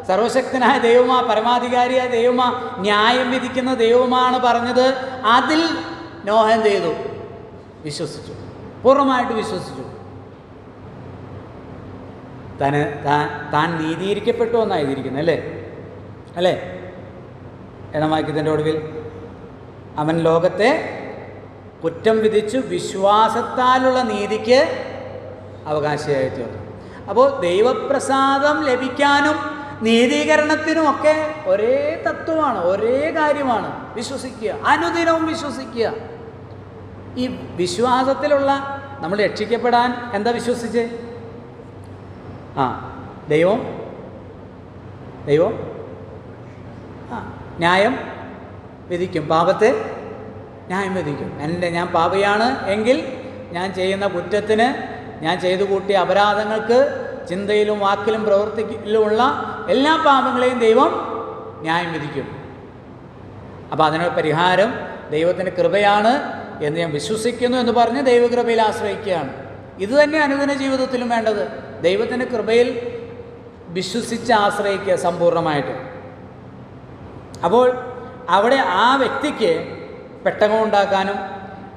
[SPEAKER 1] സർവശക്തനായ ദൈവമാ, പരമാധികാരിയായ ദൈവമാ, ന്യായം വിധിക്കുന്ന ദൈവമാണ് പറഞ്ഞത്. അതിൽ നോഹ എന്ത് ചെയ്തു? വിശ്വസിച്ചു, പൂർണ്ണമായിട്ട് വിശ്വസിച്ചു. താൻ നീതീകരിക്കപ്പെട്ടു എന്നായിരിക്കുന്നത് അല്ലേ? 7-ാം വാക്യത്തിൻ്റെ ഒടുവിൽ അവൻ ലോകത്തെ കുറ്റം വിധിച്ചു വിശ്വാസത്താലുള്ള നീതിക്ക് അവകാശിയായി തീർന്നു. അപ്പോൾ ദൈവപ്രസാദം ലഭിക്കാനും നീതീകരണത്തിനുമൊക്കെ ഒരേ തത്വമാണ്, ഒരേ കാര്യമാണ്. വിശ്വസിക്കുക, അനുദിനവും വിശ്വസിക്കുക. ഈ വിശ്വാസത്തിലുള്ള നമ്മൾ രക്ഷിക്കപ്പെടാൻ എന്താ വിശ്വസിച്ച്? ദൈവം ന്യായം വിധിക്കും, പാപത്തെ ന്യായം വിധിക്കും. ഞാൻ പാപിയാണ് എങ്കിൽ ഞാൻ ചെയ്യുന്ന കുറ്റത്തിന്, ഞാൻ ചെയ്തു കൂട്ടിയ അപരാധങ്ങൾക്ക്, ചിന്തയിലും വാക്കിലും പ്രവൃത്തിയിലുമുള്ള എല്ലാ പാപങ്ങളെയും ദൈവം ന്യായം വിധിക്കും. അപ്പോൾ അതിനുള്ള പരിഹാരം ദൈവത്തിൻ്റെ കൃപയാണ് എന്ന് ഞാൻ വിശ്വസിക്കുന്നു എന്ന് പറഞ്ഞ് ദൈവകൃപയിൽ ആശ്രയിക്കുകയാണ്. ഇതുതന്നെ അനുദിന ജീവിതത്തിലും വേണ്ടത്. ദൈവത്തിൻ്റെ കൃപയിൽ വിശ്വസിച്ച് ആശ്രയിക്കുക സമ്പൂർണ്ണമായിട്ട്. അപ്പോൾ അവിടെ ആ വ്യക്തിക്ക് പെട്ടകം ഉണ്ടാക്കാനും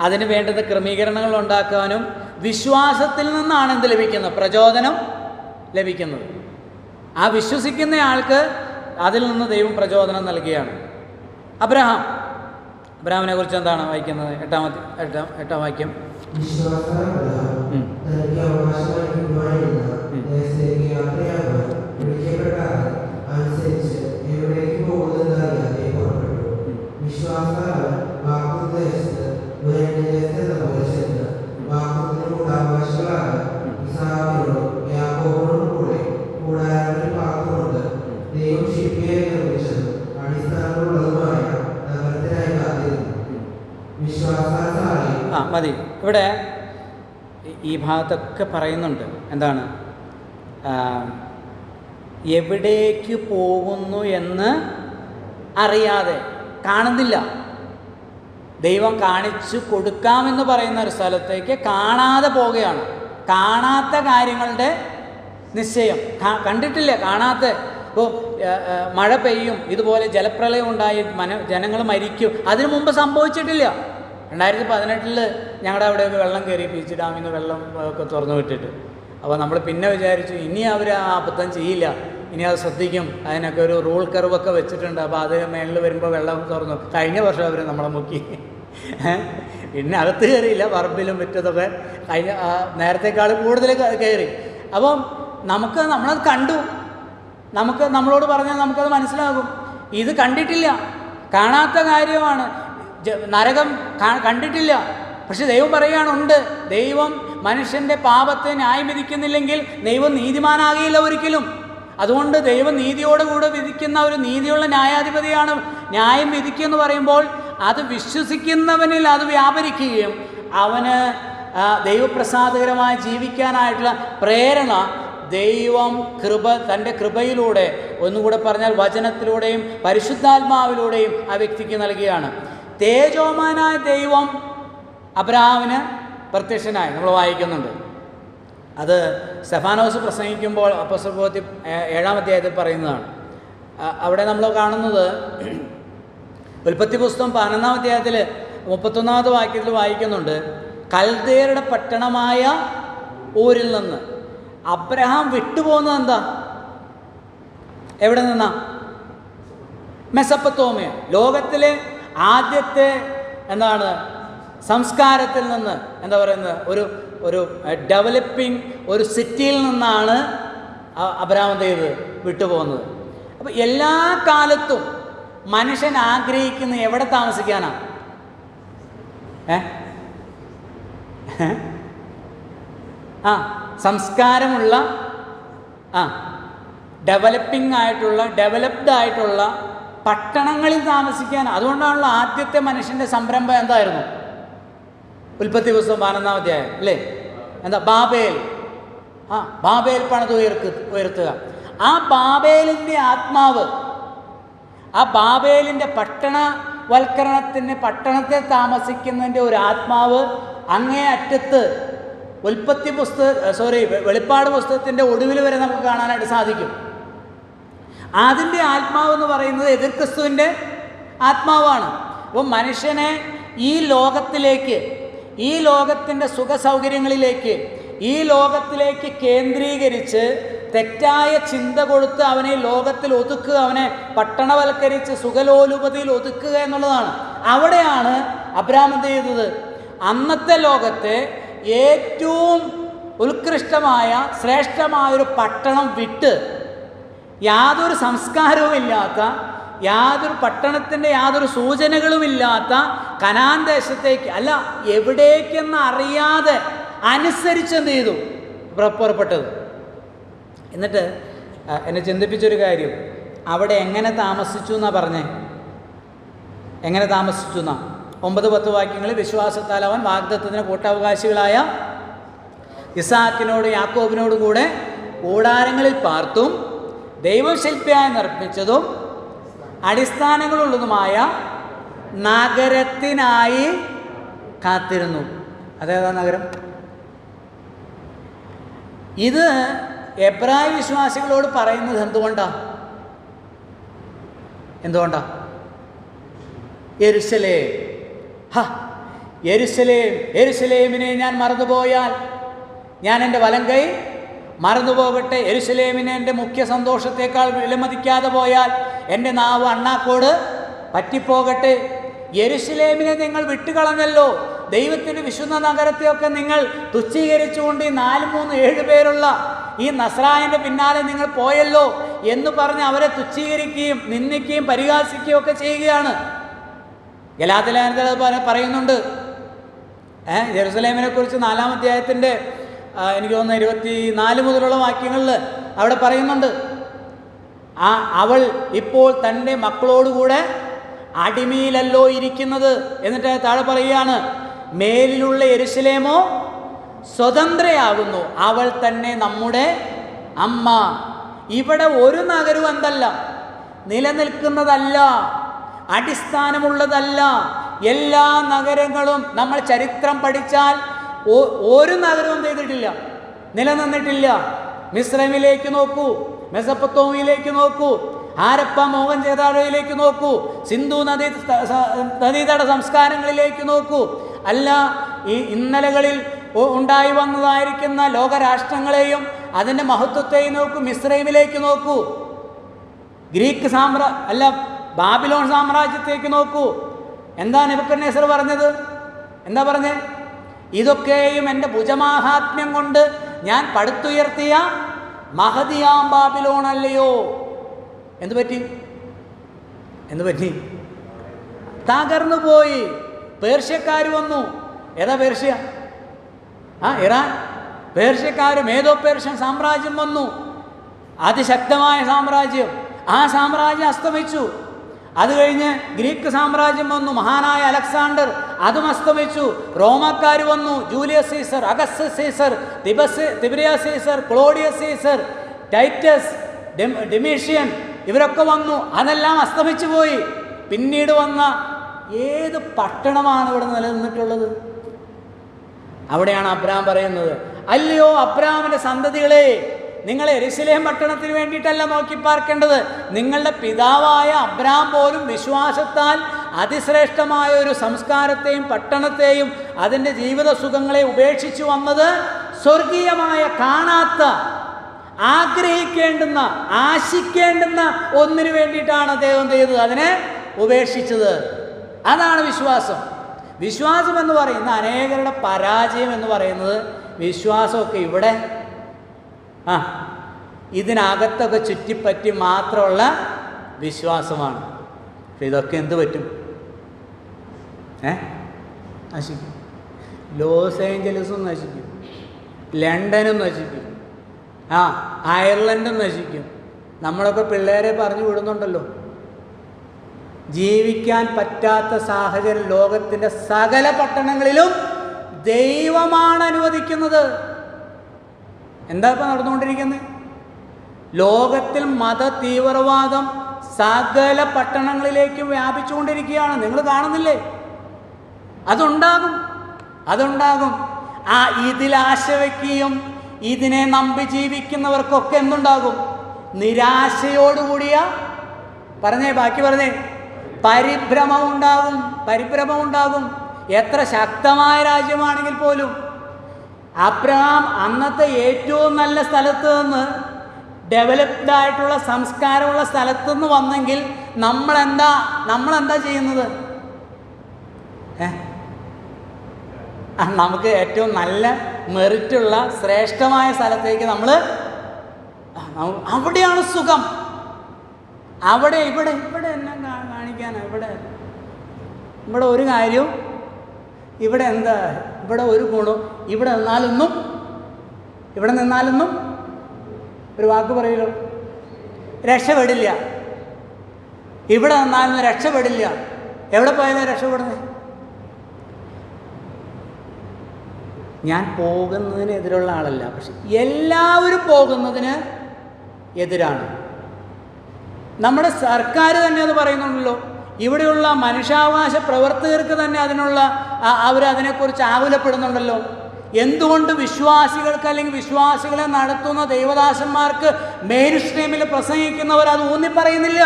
[SPEAKER 1] അതിന് വേണ്ടുന്ന ക്രമീകരണങ്ങൾ ഉണ്ടാക്കാനും വിശ്വാസത്തിൽ നിന്നാണ് എന്ത് ലഭിക്കുന്നത്? പ്രചോദനം ലഭിക്കുന്നത്. ആ വിശ്വസിക്കുന്ന ആൾക്ക് അതിൽ നിന്ന് ദൈവം പ്രചോദനം നൽകുകയാണ്. അബ്രഹാമിനെ കുറിച്ച് എന്താണ് വായിക്കുന്നത്? 8-ാം വാക്യം. ഇവിടെ ഈ ഭാഗത്തൊക്കെ പറയുന്നുണ്ട് എന്താണ്, എവിടേക്ക് പോകുന്നു എന്ന് അറിയാതെ, കാണുന്നില്ല, ദൈവം കാണിച്ചു കൊടുക്കാമെന്ന് പറയുന്ന ഒരു സ്ഥലത്തേക്ക് കാണാതെ പോവുകയാണ്. കാണാത്ത കാര്യങ്ങളുടെ നിശ്ചയം, കണ്ടിട്ടില്ല, കാണാത്ത. ഇപ്പോൾ മഴ പെയ്യും, ഇതുപോലെ ജലപ്രളയം ഉണ്ടായി, ജനങ്ങൾ മരിക്കും, അതിനു മുമ്പ് സംഭവിച്ചിട്ടില്ല. 2018 ഞങ്ങളുടെ അവിടെയൊക്കെ വെള്ളം കയറി, പീച്ച് ഡാമിൽ നിന്ന് വെള്ളം ഒക്കെ തുറന്നു വിട്ടിട്ട്. അപ്പോൾ നമ്മൾ പിന്നെ വിചാരിച്ചു ഇനി അവർ ആ അബദ്ധം ചെയ്യില്ല, ഇനി അത് ശ്രദ്ധിക്കും, അതിനൊക്കെ ഒരു റൂൾ കർവൊക്കെ വെച്ചിട്ടുണ്ട്. അപ്പോൾ അത് മേളിൽ വരുമ്പോൾ വെള്ളം തുറന്നു. കഴിഞ്ഞ വർഷം അവർ നമ്മളെ മുക്കി, പിന്നെ അകത്ത് കയറിയില്ല, പറമ്പിലും മുറ്റത്തൊക്കെ കഴിഞ്ഞ നേരത്തെക്കാൾ കൂടുതൽ കയറി. അപ്പം നമ്മളത് കണ്ടു, നമ്മളോട് പറഞ്ഞാൽ നമുക്കത് മനസ്സിലാകും. ഇത് കണ്ടിട്ടില്ല, കാണാത്ത കാര്യമാണ്. നരകം കണ്ടിട്ടില്ല, പക്ഷെ ദൈവം പറയുകയാണ് ഉണ്ട്. ദൈവം മനുഷ്യൻ്റെ പാപത്തെ ന്യായം വിധിക്കുന്നില്ലെങ്കിൽ ദൈവം നീതിമാനാകില്ല ഒരിക്കലും. അതുകൊണ്ട് ദൈവം നീതിയോടുകൂടെ വിധിക്കുന്ന ഒരു നീതിയുള്ള ന്യായാധിപതിയാണ്. ന്യായം വിധിക്കുമെന്ന് പറയുമ്പോൾ അത് വിശ്വസിക്കുന്നവനിൽ അത് വ്യാപരിക്കുകയും അവന് ദൈവപ്രസാദകരമായി ജീവിക്കാനായിട്ടുള്ള പ്രേരണ ദൈവം തൻ്റെ കൃപയിലൂടെ, ഒന്നുകൂടെ പറഞ്ഞാൽ വചനത്തിലൂടെയും പരിശുദ്ധാത്മാവിലൂടെയും ആ വ്യക്തിക്ക് നൽകുകയാണ്. തേജോമാനായ ദൈവം അബ്രഹാമിന് പ്രത്യക്ഷനായി നമ്മൾ വായിക്കുന്നുണ്ട്. അത് സ്തെഫാനോസ് പ്രസംഗിക്കുമ്പോൾ അപ്പോസ്തലപ്രവൃത്തി 7-ാം അധ്യായത്തിൽ പറയുന്നതാണ്. അവിടെ നമ്മൾ കാണുന്നത് ഉൽപ്പത്തി പുസ്തകം 11-ാം അധ്യായത്തിൽ 31-ാമത്തെ വാക്യത്തിൽ വായിക്കുന്നുണ്ട്, കൽദേയരുടെ പട്ടണമായ ഊരിൽ നിന്ന് അബ്രഹാം വിട്ടുപോകുന്നത് എന്താ? എവിടെ നിന്നാ? മെസൊപ്പൊത്താമിയ, ലോകത്തിലെ ആദ്യത്തെ സംസ്കാരത്തിൽ നിന്ന്, എന്താ പറയുന്നത്, ഒരു ഡെവലപ്പിംഗ് ഒരു സിറ്റിയിൽ നിന്നാണ് അബ്രഹാം ചെയ്ത് വിട്ടുപോകുന്നത്. അപ്പോൾ എല്ലാ കാലത്തും മനുഷ്യൻ ആഗ്രഹിക്കുന്ന എവിടെ താമസിക്കാനാണ്? സംസ്കാരമുള്ള, ഡെവലപ്ഡ് ആയിട്ടുള്ള പട്ടണങ്ങളിൽ താമസിക്കാൻ. അതുകൊണ്ടാണല്ലോ ആദ്യത്തെ മനുഷ്യൻ്റെ സംരംഭം എന്തായിരുന്നു? ഉൽപ്പത്തി പുസ്തകം 11-ാം അധ്യായം അല്ലേ? എന്താ? ബാബേൽ പണിത് ഉയർത്തുക. ആ ബാബേലിൻ്റെ ആത്മാവ്, ആ ബാബേലിൻ്റെ പട്ടണവൽക്കരണത്തിന്, പട്ടണത്തിൽ താമസിക്കുന്നതിൻ്റെ ഒരു ആത്മാവ് അങ്ങേ അറ്റത്ത് വെളിപ്പാട് പുസ്തകത്തിൻ്റെ ഒടുവിൽ വരെ നമുക്ക് കാണാനായിട്ട് സാധിക്കും. അതിൻ്റെ ആത്മാവെന്ന് പറയുന്നത് എതിർ ക്രിസ്തുവിൻ്റെ ആത്മാവാണ്. അപ്പോൾ മനുഷ്യനെ ഈ ലോകത്തിലേക്ക്, ഈ ലോകത്തിൻ്റെ സുഖസൗകര്യങ്ങളിലേക്ക്, ഈ ലോകത്തിലേക്ക് കേന്ദ്രീകരിച്ച് തെറ്റായ ചിന്ത കൊടുത്ത് അവനെ ലോകത്തിൽ ഒതുക്കുക, അവനെ പട്ടണവൽക്കരിച്ച് സുഖലോലുപതിയിൽ ഒതുക്കുക എന്നുള്ളതാണ്. അവിടെയാണ് അബ്രഹാം എന്ത് ചെയ്തത്? അന്നത്തെ ലോകത്തെ ഏറ്റവും ഉത്കൃഷ്ടമായ ശ്രേഷ്ഠമായൊരു പട്ടണം വിട്ട്, യാതൊരു സംസ്കാരവുമില്ലാത്ത, യാതൊരു പട്ടണത്തിൻ്റെ യാതൊരു സൂചനകളുമില്ലാത്ത കനാൻ ദേശത്തേക്ക്, അല്ല എവിടേക്കെന്ന് അറിയാതെ അനുസരിച്ചെന്ത് ചെയ്തു? പുറപ്പെട്ടത്. എന്നിട്ട് എന്നെ ചിന്തിപ്പിച്ചൊരു കാര്യം, അവിടെ എങ്ങനെ താമസിച്ചു എന്നാ പറഞ്ഞേ? എങ്ങനെ താമസിച്ചു എന്നാ? 9-10 വാക്യങ്ങളിൽ വിശ്വാസത്താൽ അവൻ വാഗ്ദത്തത്തിന് കൂട്ടവകാശികളായ ഇസാക്കിനോടും യാക്കോബിനോടും കൂടെ കൂടാരങ്ങളിൽ പാർത്തും ദൈവശില്പിയായി നിർമ്മിച്ചതും അടിസ്ഥാനങ്ങളുള്ളതുമായ നഗരത്തിനായി കാത്തിരുന്നു. അതേതാ നഗരം? ഇത് എബ്രായ വിശ്വാസികളോട് പറയുന്നത് എന്തുകൊണ്ടാ? യെരുശലേം, യെരുശലേമിനെ ഞാൻ മറന്നുപോയാൽ, ഞാൻ എൻ്റെ വലം കൈ മറന്നുപോകട്ടെ. യെരുശലേമിനെ എൻ്റെ മുഖ്യ സന്തോഷത്തേക്കാൾ വിലമതിക്കാതെ പോയാൽ എൻ്റെ നാവ് അണ്ണാക്കോട് പറ്റിപ്പോകട്ടെ. യെരുശലേമിനെ നിങ്ങൾ വിട്ടുകളഞ്ഞല്ലോ, ദൈവത്തിൻ്റെ വിശുദ്ധ നഗരത്തെയൊക്കെ നിങ്ങൾ തുച്ഛീകരിച്ചുകൊണ്ട് ഈ 4-3-7 പേരുള്ള ഈ നസ്രായൻ്റെ പിന്നാലെ നിങ്ങൾ പോയല്ലോ എന്ന് പറഞ്ഞ് അവരെ തുച്ഛീകരിക്കുകയും നിന്ദിക്കുകയും പരിഹാസിക്കുകയും ഒക്കെ ചെയ്യുകയാണ്. ഗലാത്യലേഖനത്തിൽ പറയുന്നുണ്ട്. യെരുശലേമിനെ കുറിച്ച് 4-ാം അധ്യായത്തിൻ്റെ എനിക്ക് തോന്നുന്നു 24 മുതലുള്ള വാക്യങ്ങളിൽ അവിടെ പറയുന്നുണ്ട്, അവൾ ഇപ്പോൾ തൻ്റെ മക്കളോടുകൂടെ അടിമയിലല്ലോ ഇരിക്കുന്നത്. എന്നിട്ട് താഴെ പറയുകയാണ്, മേലിലുള്ള യെരൂശലേമോ സ്വതന്ത്രയാകുന്നു, അവൾ തന്നെ നമ്മുടെ അമ്മ. ഇവിടെ ഒരു നഗരവും എന്തല്ല, നിലനിൽക്കുന്നതല്ല, അടിസ്ഥാനമുള്ളതല്ല. എല്ലാ നഗരങ്ങളും നമ്മൾ ചരിത്രം പഠിച്ചാൽ ഒരു നഗരവും ചെയ്തിട്ടില്ല, നിലനിന്നിട്ടില്ല. മിസ്രൈമിലേക്ക് നോക്കൂ, മെസപ്പൊത്തോമിയയിലേക്ക് നോക്കൂ, ഹാരപ്പ മോഹൻജദാരോയിലേക്ക് നോക്കൂ, സിന്ധു നദീതട സംസ്കാരങ്ങളിലേക്ക് നോക്കൂ. അല്ല, ഈ ഇന്നലകളിൽ ഉണ്ടായി വന്നതായിരിക്കുന്ന ലോകരാഷ്ട്രങ്ങളെയും അതിൻ്റെ മഹത്വത്തെയും നോക്കൂ. മിസ്രൈമിലേക്ക് നോക്കൂ, ഗ്രീക്ക് ബാബിലോൺ സാമ്രാജ്യത്തേക്ക് നോക്കൂ. എന്താ നെബൂഖദ്നേസർ പറഞ്ഞത്? എന്താ പറഞ്ഞേ? ഇതൊക്കെയും എൻ്റെ ഭുജമാഹാത്മ്യം കൊണ്ട് ഞാൻ പടുത്തുയർത്തിയ മഹതിയാം ബാബിലോൺ അല്ലയോ. എന്തു പറ്റി? തകർന്നു പോയി. പേർഷ്യക്കാർ വന്നു. ഏതാ പേർഷ്യ? ഇറാൻ. പേർഷ്യക്കാർ, മേദോ പേർഷ്യൻ സാമ്രാജ്യം വന്നു, അതിശക്തമായ സാമ്രാജ്യം. ആ സാമ്രാജ്യം അസ്തമിച്ചു. അത് കഴിഞ്ഞ് ഗ്രീക്ക് സാമ്രാജ്യം വന്നു, മഹാനായ അലക്സാണ്ടർ, അതും അസ്തമിച്ചു. റോമക്കാർ വന്നു, Julius Caesar, Augustus Caesar, Tiberius Caesar, Claudius Caesar, Titus, Domitian, ഇവരൊക്കെ വന്നു. അതെല്ലാം അസ്തമിച്ചു പോയി. പിന്നീട് വന്ന ഏത് പട്ടണമാണ് ഇവിടെ നിലനിന്നിട്ടുള്ളത്? അവിടെയാണ് അബ്രഹാം പറയുന്നത്, അല്ലയോ അബ്രഹാമിൻ്റെ സന്തതികളെ, നിങ്ങൾ യെരൂശലേം പട്ടണത്തിന് വേണ്ടിയിട്ടല്ല നോക്കി പാർക്കേണ്ടത്. നിങ്ങളുടെ പിതാവായ അബ്രഹാം പോലും വിശ്വാസത്താൽ അതിശ്രേഷ്ഠമായ ഒരു സംസ്കാരത്തെയും പട്ടണത്തെയും അതിൻ്റെ ജീവിത സുഖങ്ങളെ ഉപേക്ഷിച്ചു വന്നത് സ്വർഗീയമായ, കാണാത്ത, ആഗ്രഹിക്കേണ്ടുന്ന, ആശിക്കേണ്ടുന്ന ഒന്നിനു വേണ്ടിയിട്ടാണ് അദ്ദേഹം ചെയ്തത്, അതിനെ ഉപേക്ഷിച്ചത്. അതാണ് വിശ്വാസം. വിശ്വാസം എന്ന് പറയുന്ന അനേകരുടെ പരാജയം എന്ന് പറയുന്നത് വിശ്വാസമൊക്കെ ഇവിടെ ഇതിനകത്തൊക്കെ ചുറ്റിപ്പറ്റി മാത്രമുള്ള വിശ്വാസമാണ്. ഇതൊക്കെ എന്ത് പറ്റും? നശിക്കും. ലോസ് ഏഞ്ചലസും നശിക്കും, ലണ്ടനും നശിക്കും, അയർലൻഡും നശിക്കും. നമ്മളൊക്കെ പിള്ളേരെ പറഞ്ഞു വിടുന്നുണ്ടല്ലോ. ജീവിക്കാൻ പറ്റാത്ത സാഹചര്യം ലോകത്തിൻ്റെ സകല പട്ടണങ്ങളിലും ദൈവമാണ് അനുവദിക്കുന്നത്. എന്താ ഇപ്പം നടന്നുകൊണ്ടിരിക്കുന്നത്? ലോകത്തിൽ മത തീവ്രവാദം സകല പട്ടണങ്ങളിലേക്കും വ്യാപിച്ചുകൊണ്ടിരിക്കുകയാണ്. നിങ്ങൾ കാണുന്നില്ലേ? അതുണ്ടാകും. ഇതിൽ ആശ വയ്ക്കുകയും ഇതിനെ നമ്പി ജീവിക്കുന്നവർക്കൊക്കെ എന്തുണ്ടാകും? നിരാശയോടുകൂടിയ ബാക്കി പറഞ്ഞേ പരിഭ്രമം ഉണ്ടാകും. എത്ര ശക്തമായ രാജ്യമാണെങ്കിൽ പോലും അബ്രഹാം അന്നത്തെ ഏറ്റവും നല്ല സ്ഥലത്ത് നിന്ന്, ഡെവലപ്ഡ് ആയിട്ടുള്ള സംസ്കാരമുള്ള സ്ഥലത്തു നിന്ന് വന്നെങ്കിൽ നമ്മളെന്താ ചെയ്യുന്നത്? നമുക്ക് ഏറ്റവും നല്ല മെറിറ്റുള്ള ശ്രേഷ്ഠമായ സ്ഥലത്തേക്ക് നമ്മൾ, അവിടെയാണ് സുഖം. ഇവിടെ എന്നെ കാണിക്കാനാണ്? ഇവിടെ ഒരു കാര്യവും, ഇവിടെ ഒരു ഗുണവും, ഇവിടെ നിന്നാലൊന്നും ഒരു വാക്ക് പറയുമല്ലോ, രക്ഷപ്പെടില്ല. ഇവിടെ നിന്നാലൊന്നും രക്ഷപ്പെടില്ല. എവിടെ പോയാലും രക്ഷപ്പെടുന്നത്? ഞാൻ പോകുന്നതിന് എതിരുള്ള ആളല്ല, പക്ഷെ എല്ലാവരും പോകുന്നതിന് എതിരാണ്. നമ്മുടെ സർക്കാർ തന്നെ അത് പറയുന്നുണ്ടല്ലോ. ഇവിടെയുള്ള മനുഷ്യാവകാശ പ്രവർത്തകർക്ക് തന്നെ അവരതിനെക്കുറിച്ച് ആകുലപ്പെടുന്നുണ്ടല്ലോ. എന്തുകൊണ്ട് വിശ്വാസികൾക്ക് അല്ലെങ്കിൽ വിശ്വാസികളെ നടത്തുന്ന ദൈവദാസന്മാർക്ക് മെയിൻ സ്ട്രീമിൽ പ്രസംഗിക്കുന്നവർ അത് ഊന്നിപ്പറയുന്നില്ല?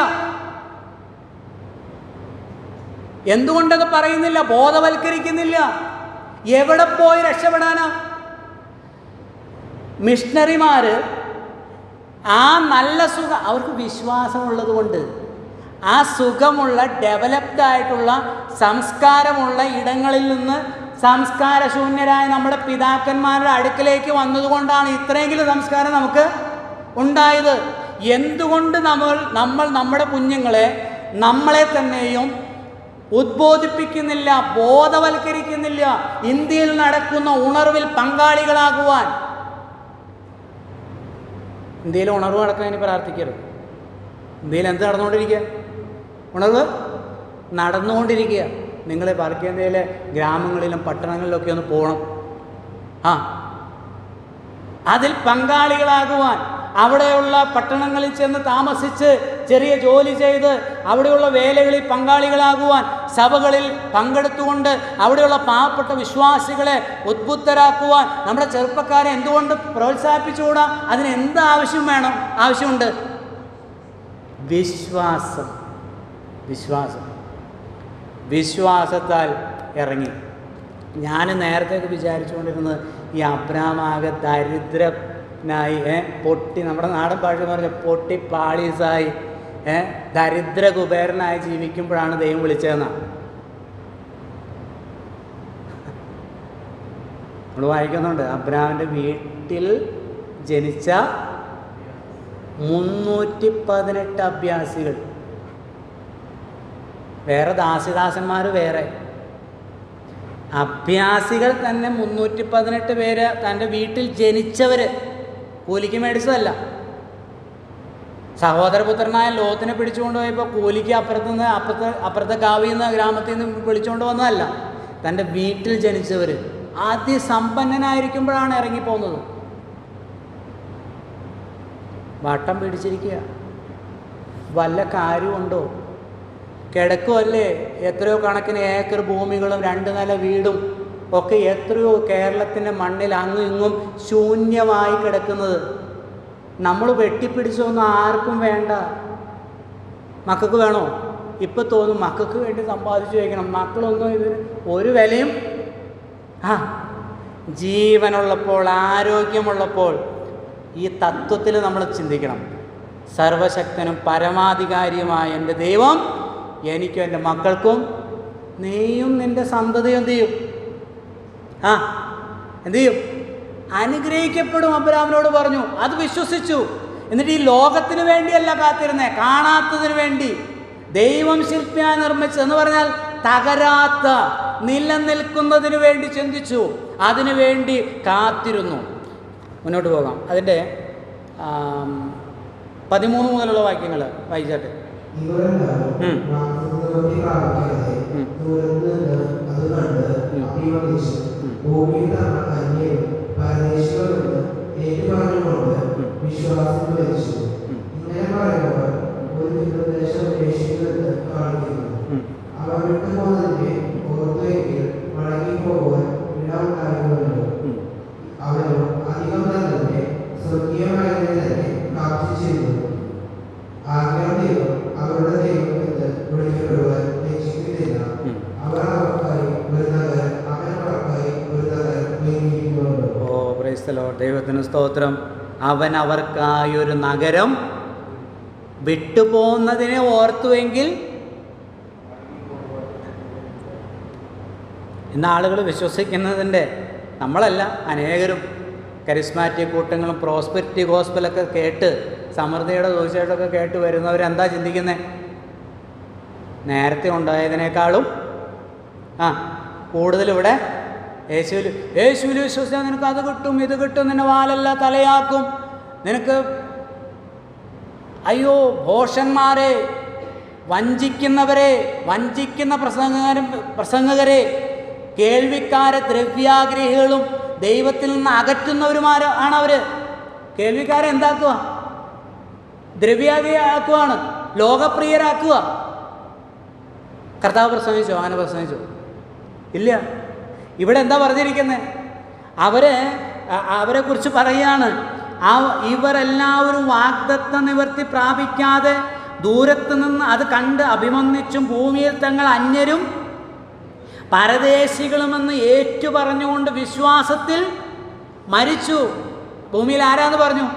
[SPEAKER 1] എന്തുകൊണ്ടത് പറയുന്നില്ല? ബോധവൽക്കരിക്കുന്നില്ല. എവിടെ പോയി രക്ഷപ്പെടാനാ? മിഷണറിമാർ നല്ല സുഖം, അവർക്ക് വിശ്വാസമുള്ളത് കൊണ്ട് ആ സുഖമുള്ള ഡെവലപ്ഡ് ആയിട്ടുള്ള സംസ്കാരമുള്ള ഇടങ്ങളിൽ നിന്ന് സംസ്കാരശൂന്യരായ നമ്മുടെ പിതാക്കന്മാരുടെ അടുക്കലേക്ക് വന്നതുകൊണ്ടാണ് ഇത്രയെങ്കിലും സംസ്കാരം നമുക്ക് ഉണ്ടായത്. എന്തുകൊണ്ട് നമ്മൾ നമ്മുടെ കുഞ്ഞുങ്ങളെ, നമ്മളെ തന്നെയും ഉദ്ബോധിപ്പിക്കുന്നില്ല, ബോധവൽക്കരിക്കുന്നില്ല? ഇന്ത്യയിൽ നടക്കുന്ന ഉണർവിൽ പങ്കാളികളാകുവാൻ. ഇന്ത്യയിൽ ഉണർവ് നടക്കാൻ പ്രാർത്ഥിക്കരുത്. ഇന്ത്യയിൽ എന്ത് നടന്നുകൊണ്ടിരിക്കുക? ഉണർവ് നടന്നുകൊണ്ടിരിക്കുക. നിങ്ങൾ പാർക്കേന്തയിലെ ഗ്രാമങ്ങളിലും പട്ടണങ്ങളിലൊക്കെ ഒന്ന് പോകണം. അതിൽ പങ്കാളികളാകുവാൻ, അവിടെയുള്ള പട്ടണങ്ങളിൽ ചെന്ന് താമസിച്ച് ചെറിയ ജോലി ചെയ്ത് അവിടെയുള്ള വേലകളിൽ പങ്കാളികളാകുവാൻ, സഭകളിൽ പങ്കെടുത്തുകൊണ്ട് അവിടെയുള്ള പാവപ്പെട്ട വിശ്വാസികളെ ഉദ്ബുദ്ധരാക്കുവാൻ നമ്മുടെ ചെറുപ്പക്കാരെ എന്തുകൊണ്ട് പ്രോത്സാഹിപ്പിച്ചുകൂടാ? അതിന് എന്ത് ആവശ്യമുണ്ട്? വിശ്വാസത്താൽ ഇറങ്ങി. ഞാൻ നേരത്തെ വിചാരിച്ചുകൊണ്ടിരുന്നത് ഈ അബ്രാമാകെ ദരിദ്രനായി പൊട്ടി, നമ്മുടെ നാടൻ ഭാഷ പറഞ്ഞ പൊട്ടി പാളീസായി ദരിദ്ര കുബേരനായി ജീവിക്കുമ്പോഴാണ് ദൈവം വിളിച്ചതെന്നാണ്. നമ്മൾ വായിക്കുന്നുണ്ട്, അബ്രാമിൻ്റെ വീട്ടിൽ ജനിച്ച 318 അഭ്യാസികൾ, വേറെ ദാസിദാസന്മാർ വേറെ, അഭ്യാസികൾ തന്നെ 318 പേര് തൻ്റെ വീട്ടിൽ ജനിച്ചവർ, കൂലിക്ക് മേടിച്ചതല്ല. സഹോദരപുത്രനായ ലോത്തിനെ പിടിച്ചുകൊണ്ട് പോയപ്പോൾ കൂലിക്ക് അപ്പുറത്തെ കാവിൽ നിന്ന് ഗ്രാമത്തിൽ നിന്ന് വിളിച്ചുകൊണ്ട് വന്നതല്ല, തൻ്റെ വീട്ടിൽ ജനിച്ചവർ. അതിസമ്പന്നനായിരിക്കുമ്പോഴാണ് ഇറങ്ങിപ്പോകുന്നത്. വട്ടം പിടിച്ചിരിക്കുക, വല്ല കാര്യമുണ്ടോ? കിടക്കുമല്ലേ എത്രയോ കണക്കിന് ഏക്കർ ഭൂമികളും 2 നില വീടും ഒക്കെ എത്രയോ കേരളത്തിൻ്റെ മണ്ണിൽ അങ്ങും ഇങ്ങും ശൂന്യമായി കിടക്കുന്നത്. നമ്മൾ വെട്ടിപ്പിടിച്ചൊന്നും ആർക്കും വേണ്ട. മക്കൾക്ക് വേണോ? ഇപ്പം തോന്നും മക്കൾക്ക് വേണ്ടി സമ്പാദിച്ചു വയ്ക്കണം. മക്കളൊന്നും ഇതിന് ഒരു വിലയും. ജീവനുള്ളപ്പോൾ, ആരോഗ്യമുള്ളപ്പോൾ ഈ തത്വത്തിൽ നമ്മൾ ചിന്തിക്കണം. സർവശക്തനും പരമാധികാരിയുമായ എൻ്റെ ദൈവം എനിക്കും എൻ്റെ മക്കൾക്കും, നീയും നിൻ്റെ സന്തതിയും എന്ത് ചെയ്യും? അനുഗ്രഹിക്കപ്പെടും. അബ്രാമിനോട് പറഞ്ഞു, അത് വിശ്വസിച്ചു. എന്നിട്ട് ഈ ലോകത്തിന് വേണ്ടിയല്ല കാത്തിരുന്നേ, കാണാത്തതിന് വേണ്ടി. ദൈവം ശില്പിയായി നിർമ്മിച്ചതെന്ന് പറഞ്ഞാൽ തകരാത്ത, നിലനിൽക്കുന്നതിന് വേണ്ടി ചിന്തിച്ചു, അതിനു വേണ്ടി കാത്തിരുന്നു. മുന്നോട്ട് പോകാം. അതിൻ്റെ 13 മുതലുള്ള വാക്യങ്ങൾ വായിച്ചാട്ടെ. ദൈവത്തിന് സ്തോത്രം. അവൻ അവർക്കായൊരു നഗരം വിട്ടുപോകുന്നതിനെ ഓർത്തുവെങ്കിൽ, ഇന്ന് ആളുകൾ വിശ്വസിക്കുന്നതിൻ്റെ, നമ്മളല്ല അനേകരും കരിസ്മാറ്റിക് കൂട്ടങ്ങളും പ്രോസ്പെരിറ്റി ഗോസ്പലൊക്കെ കേട്ട്, സമൃദ്ധിയുടെ സുവിശേഷമൊക്കെ കേട്ട് വരുന്നവരെന്താ ചിന്തിക്കുന്നത്? നേരത്തെ ഉണ്ടായതിനേക്കാളും കൂടുതലിവിടെ യേശുവിൽ വിശ്വസിച്ചാൽ നിനക്ക് അത് കിട്ടും, ഇത് കിട്ടും, നിന്നെ വാലല്ല തലയാക്കും, നിനക്ക് അയ്യോ ഭോഷന്മാരെ, വഞ്ചിക്കുന്നവരെ, വഞ്ചിക്കുന്ന പ്രസംഗകരെ, കേൾവിക്കാരെ, ദ്രവ്യാഗ്രഹികളും ദൈവത്തിൽ നിന്ന് അകറ്റുന്നവരുമാണ് അവർ. കേൾവിക്കാരെ എന്താക്കുക? ദ്രവ്യാഗ്രഹിയാക്കുവാണ്, ലോകപ്രിയരാക്കുക. കർത്താവ് പ്രസംഗിച്ചോ? അങ്ങനെ പ്രസംഗിച്ചോ? ഇല്ല. ഇവിടെ എന്താ പറഞ്ഞിരിക്കുന്നത്? അവരെക്കുറിച്ച് പറയുകയാണ്, ഇവരെല്ലാവരും വാഗ്ദത്ത നിവർത്തി പ്രാപിക്കാതെ ദൂരത്ത് നിന്ന് അത് കണ്ട് അഭിമന്ദിച്ചും ഭൂമിയിൽ തങ്ങൾ അന്യരും പരദേശികളുമെന്ന് ഏറ്റുപറഞ്ഞുകൊണ്ട് വിശ്വാസത്തിൽ മരിച്ചു. ഭൂമിയിൽ ആരാന്ന് പറഞ്ഞു?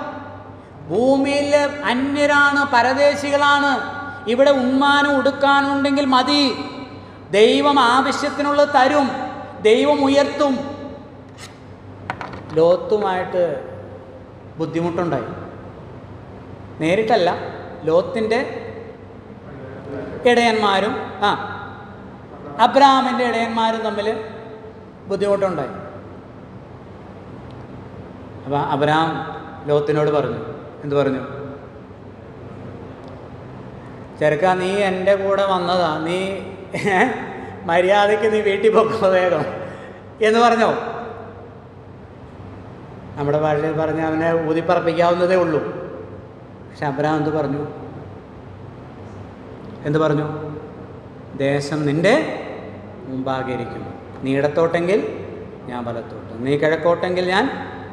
[SPEAKER 1] ഭൂമിയിൽ അന്യരാണ്, പരദേശികളാണ്. ഇവിടെ ഉണ്മാനും ഉടുക്കാനും ഉണ്ടെങ്കിൽ മതി. ദൈവം ആവശ്യത്തിനുള്ളത് തരും, ദൈവം ഉയർത്തും. ലോത്തുമായിട്ട് ബുദ്ധിമുട്ടുണ്ടായി. നേരിട്ടല്ല, ലോത്തിൻ്റെ ഇടയന്മാരും അബ്രാമിൻ്റെ ഇടയന്മാരും തമ്മിൽ ബുദ്ധിമുട്ടുണ്ടായി. അപ്പം അബ്രാം ലോത്തിനോട് പറഞ്ഞു, എന്തു പറഞ്ഞു? ചെറുക്ക, നീ എൻ്റെ കൂടെ വന്നതാ, നീ മര്യാദയ്ക്ക് നീ വീട്ടിൽ പോക്കോ വേഗം എന്ന് പറഞ്ഞോ? നമ്മുടെ ഭാഷയിൽ പറഞ്ഞ അവനെ ഊതിപ്പറപ്പിക്കാവുന്നതേ ഉള്ളൂ. പക്ഷെ അബ്രഹാം എന്ത് പറഞ്ഞു? ദേശം നിൻ്റെ മുമ്പാകെ ഇരിക്കുന്നു. നീ ഇടത്തോട്ടെങ്കിൽ ഞാൻ വലത്തോട്ട്, നീ കിഴക്കോട്ടെങ്കിൽ ഞാൻ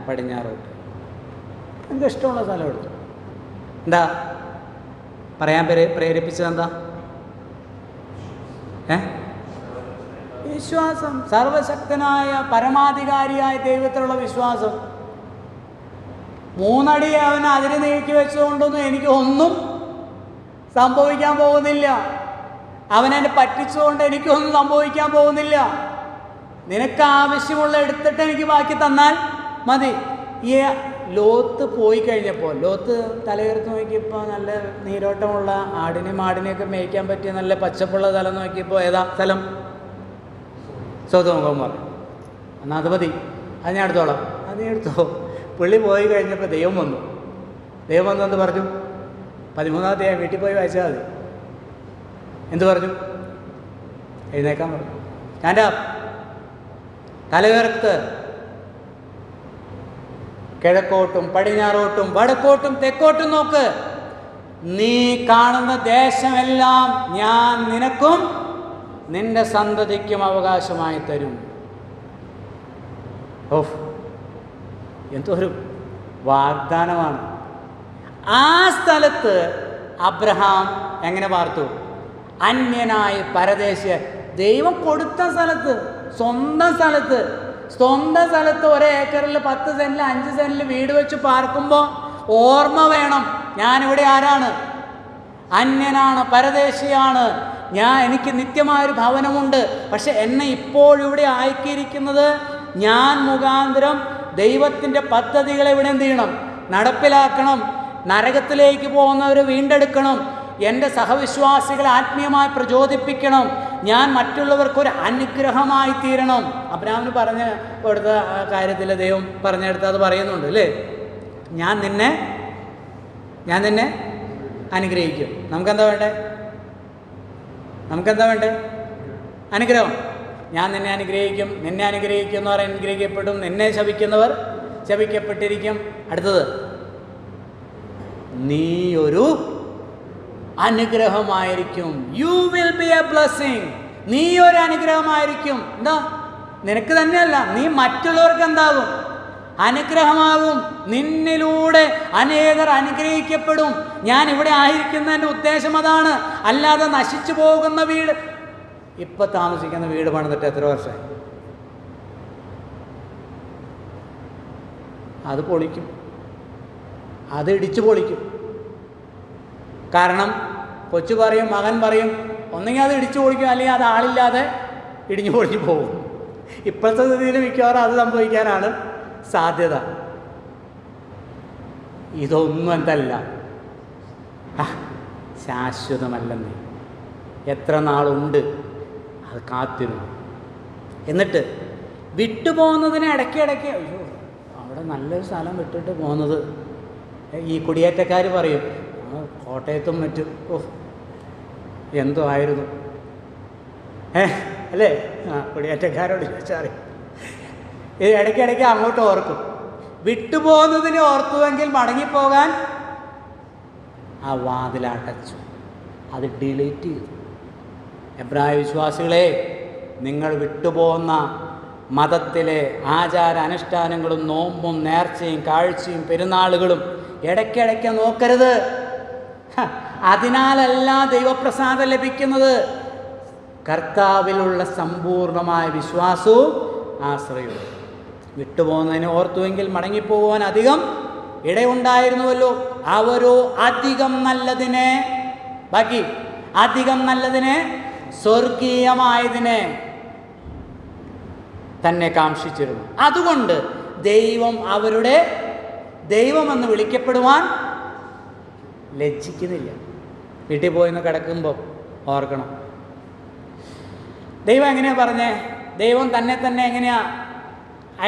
[SPEAKER 1] പടിഞ്ഞാറോട്ട്. എനിക്ക് ഇഷ്ടമുള്ള സ്ഥലം എടുത്തു. എന്താ പറയാൻ പ്രേരിപ്പിച്ചത്? എന്താ? വിശ്വാസം. സർവശക്തനായ പരമാധികാരിയായ ദൈവത്തിലുള്ള വിശ്വാസം. 3 അടി അവൻ അതിന് നീക്കി വെച്ചുകൊണ്ടൊന്നും എനിക്ക് ഒന്നും സംഭവിക്കാൻ പോകുന്നില്ല. അവനെന്നെ പറ്റിച്ചുകൊണ്ട് എനിക്കൊന്നും സംഭവിക്കാൻ പോകുന്നില്ല. നിനക്ക് ആവശ്യമുള്ള എടുത്തിട്ട് എനിക്ക് ബാക്കി തന്നാൽ മതി. ഈ ലോത്ത് പോയി കഴിഞ്ഞപ്പോൾ, ലോത്ത് തലയുയർത്ത് നോക്കിയപ്പോൾ നല്ല നീരോട്ടമുള്ള മാടിനെയൊക്കെ മേയ്ക്കാൻ പറ്റിയ നല്ല പച്ചപ്പുള്ള സ്ഥലം നോക്കിയപ്പോൾ ഏതാ സ്ഥലം? Sodom Gomorrah. എന്നാൽ അത് മതി, അത് ഞാൻ എടുത്തോളാം. അത് നീ എടുത്തോ. പുള്ളി പോയി കഴിഞ്ഞപ്പോൾ ദൈവം വന്നു എന്ന് പറഞ്ഞു? 13-ാമത്തെ വീട്ടിൽ പോയി വായിച്ചാൽ മതി. എന്ത് പറഞ്ഞു? എഴുന്നേക്കാൻ പറഞ്ഞു. സ്റ്റാൻഡ് അപ്പ്, തലയുയർത്ത്, കിഴക്കോട്ടും പടിഞ്ഞാറോട്ടും വടക്കോട്ടും തെക്കോട്ടും നോക്ക്. നീ കാണുന്ന ദേശമെല്ലാം ഞാൻ നിനക്കും നിന്റെ സന്തതിക്കും അവകാശമായി തരും. ഓഹ്, എന്തൊരു വാഗ്ദാനമാണ്! ആ സ്ഥലത്ത് അബ്രഹാം എങ്ങനെ പാർത്തു? അന്യനായ പരദേശിയ. ദൈവം കൊടുത്ത സ്ഥലത്ത്, സ്വന്തം സ്ഥലത്ത് 1 ഏക്കറിൽ 10 സെന്റിൽ 5 സെന്റിൽ വീട് വെച്ച് പാർക്കുമ്പോൾ ഓർമ്മ വേണം, ഞാനിവിടെ ആരാണ്? അന്യനാണ്, പരദേശിയാണ്. എനിക്ക് നിത്യമായൊരു ഭവനമുണ്ട്. പക്ഷെ എന്നെ ഇപ്പോഴിവിടെ ആക്കിയിരിക്കുന്നത് ഞാൻ മുഖാന്തരം ദൈവത്തിൻ്റെ പദ്ധതികളെ ഇവിടെ എന്ത് ചെയ്യണം? നടപ്പിലാക്കണം. നരകത്തിലേക്ക് പോകുന്നവരെ വീണ്ടെടുക്കണം. എൻ്റെ സഹവിശ്വാസികളെ ആത്മീയമായി പ്രചോദിപ്പിക്കണം. ഞാൻ മറ്റുള്ളവർക്കൊരു അനുഗ്രഹമായി തീരണം. അബ്രഹാമിന് പറഞ്ഞ കൊടുത്ത കാര്യത്തിൽ ദൈവം പറഞ്ഞെടുത്ത് അത് പറയുന്നുണ്ട് അല്ലേ? ഞാൻ നിന്നെ അനുഗ്രഹിക്കും. നമുക്കെന്താ വേണ്ടേ? അനുഗ്രഹം. ഞാൻ നിന്നെ അനുഗ്രഹിക്കും എന്ന് പറയാൻ അനുഗ്രഹിക്കപ്പെടും. നിന്നെ ശപിക്കുന്നവർ ശപിക്കപ്പെട്ടിരിക്കും. അടുത്തത്, നീ ഒരു അനുഗ്രഹമായിരിക്കും. You will be a blessing. നീ ഒരു അനുഗ്രഹമായിരിക്കും. എന്താ? നിനക്ക് തന്നെയല്ല, നീ മറ്റുള്ളവർക്ക് എന്താകും? അനുഗ്രഹമാകും. നിന്നിലൂടെ അനേകർ അനുഗ്രഹിക്കപ്പെടും. ഞാൻ ഇവിടെ ആയിരിക്കുന്നതിൻ്റെ ഉദ്ദേശം അതാണ്. അല്ലാതെ നശിച്ചു പോകുന്ന വീട്, ഇപ്പം താമസിക്കുന്ന വീട് പണിതിട്ട് എത്ര വർഷമായി? അത് പൊളിക്കും, അത് ഇടിച്ചു പൊളിക്കും. കാരണം കൊച്ചു പറയും, മകൻ പറയും, ഒന്നെങ്കിൽ അത് ഇടിച്ചു പൊളിക്കും, അല്ലെങ്കിൽ അത് ആളില്ലാതെ ഇടിഞ്ഞു പൊളിഞ്ഞു പോകും. ഇപ്പോഴത്തെ സ്ഥിതിയിൽ മിക്കവാറും അത് സംഭവിക്കാനാണ് സാധ്യത. ഇതൊന്നും എന്തല്ല, ശാശ്വതമല്ലെന്ന്. എത്ര നാളുണ്ട് അത് കാത്തിരുന്നു. എന്നിട്ട് വിട്ടുപോകുന്നതിന് ഇടയ്ക്കിടയ്ക്ക്, അയ്യോ അവിടെ നല്ലൊരു സ്ഥലം വിട്ടിട്ട് പോകുന്നത്, ഈ കുടിയേറ്റക്കാർ പറയും, കോട്ടയത്തും മറ്റും എന്തോ ആയിരുന്നു അല്ലേ? കുടിയേറ്റക്കാരോട് ചോദിച്ചാൽ ഇത് ഇടയ്ക്കിടയ്ക്ക് അങ്ങോട്ട് ഓർക്കും. വിട്ടുപോകുന്നതിന് ഓർത്തുവെങ്കിൽ മടങ്ങിപ്പോകാൻ ആ വാതിലടച്ചു, അത് ഡിലീറ്റ് ചെയ്തു. എബ്രായ വിശ്വാസികളെ, നിങ്ങൾ വിട്ടുപോകുന്ന മതത്തിലെ ആചാര അനുഷ്ഠാനങ്ങളും നോമ്പും നേർച്ചയും കാഴ്ചയും പെരുന്നാളുകളും ഇടയ്ക്കിടയ്ക്ക് നോക്കരുത്. അതിനാലല്ല ദൈവപ്രസാദം ലഭിക്കുന്നത്. കർത്താവിലുള്ള സമ്പൂർണമായ വിശ്വാസവും ആശ്രയവും. വിട്ടുപോകുന്നതിന് ഓർത്തുവെങ്കിൽ മടങ്ങിപ്പോകുവാൻ അധികം ഇടയുണ്ടായിരുന്നുവല്ലോ. അവരോ അധികം നല്ലതിനെ സ്വർഗീയമായതിനെ തന്നെ കാംക്ഷിച്ചിരുന്നു. അതുകൊണ്ട് ദൈവം അവരുടെ ദൈവമെന്ന് വിളിക്കപ്പെടുവാൻ ലജ്ജിക്കുന്നില്ല. വീട്ടിൽ പോയിന്ന് കിടക്കുമ്പോൾ ഓർക്കണം, ദൈവം എങ്ങനെയാ പറഞ്ഞേ? ദൈവം തന്നെ എങ്ങനെയാ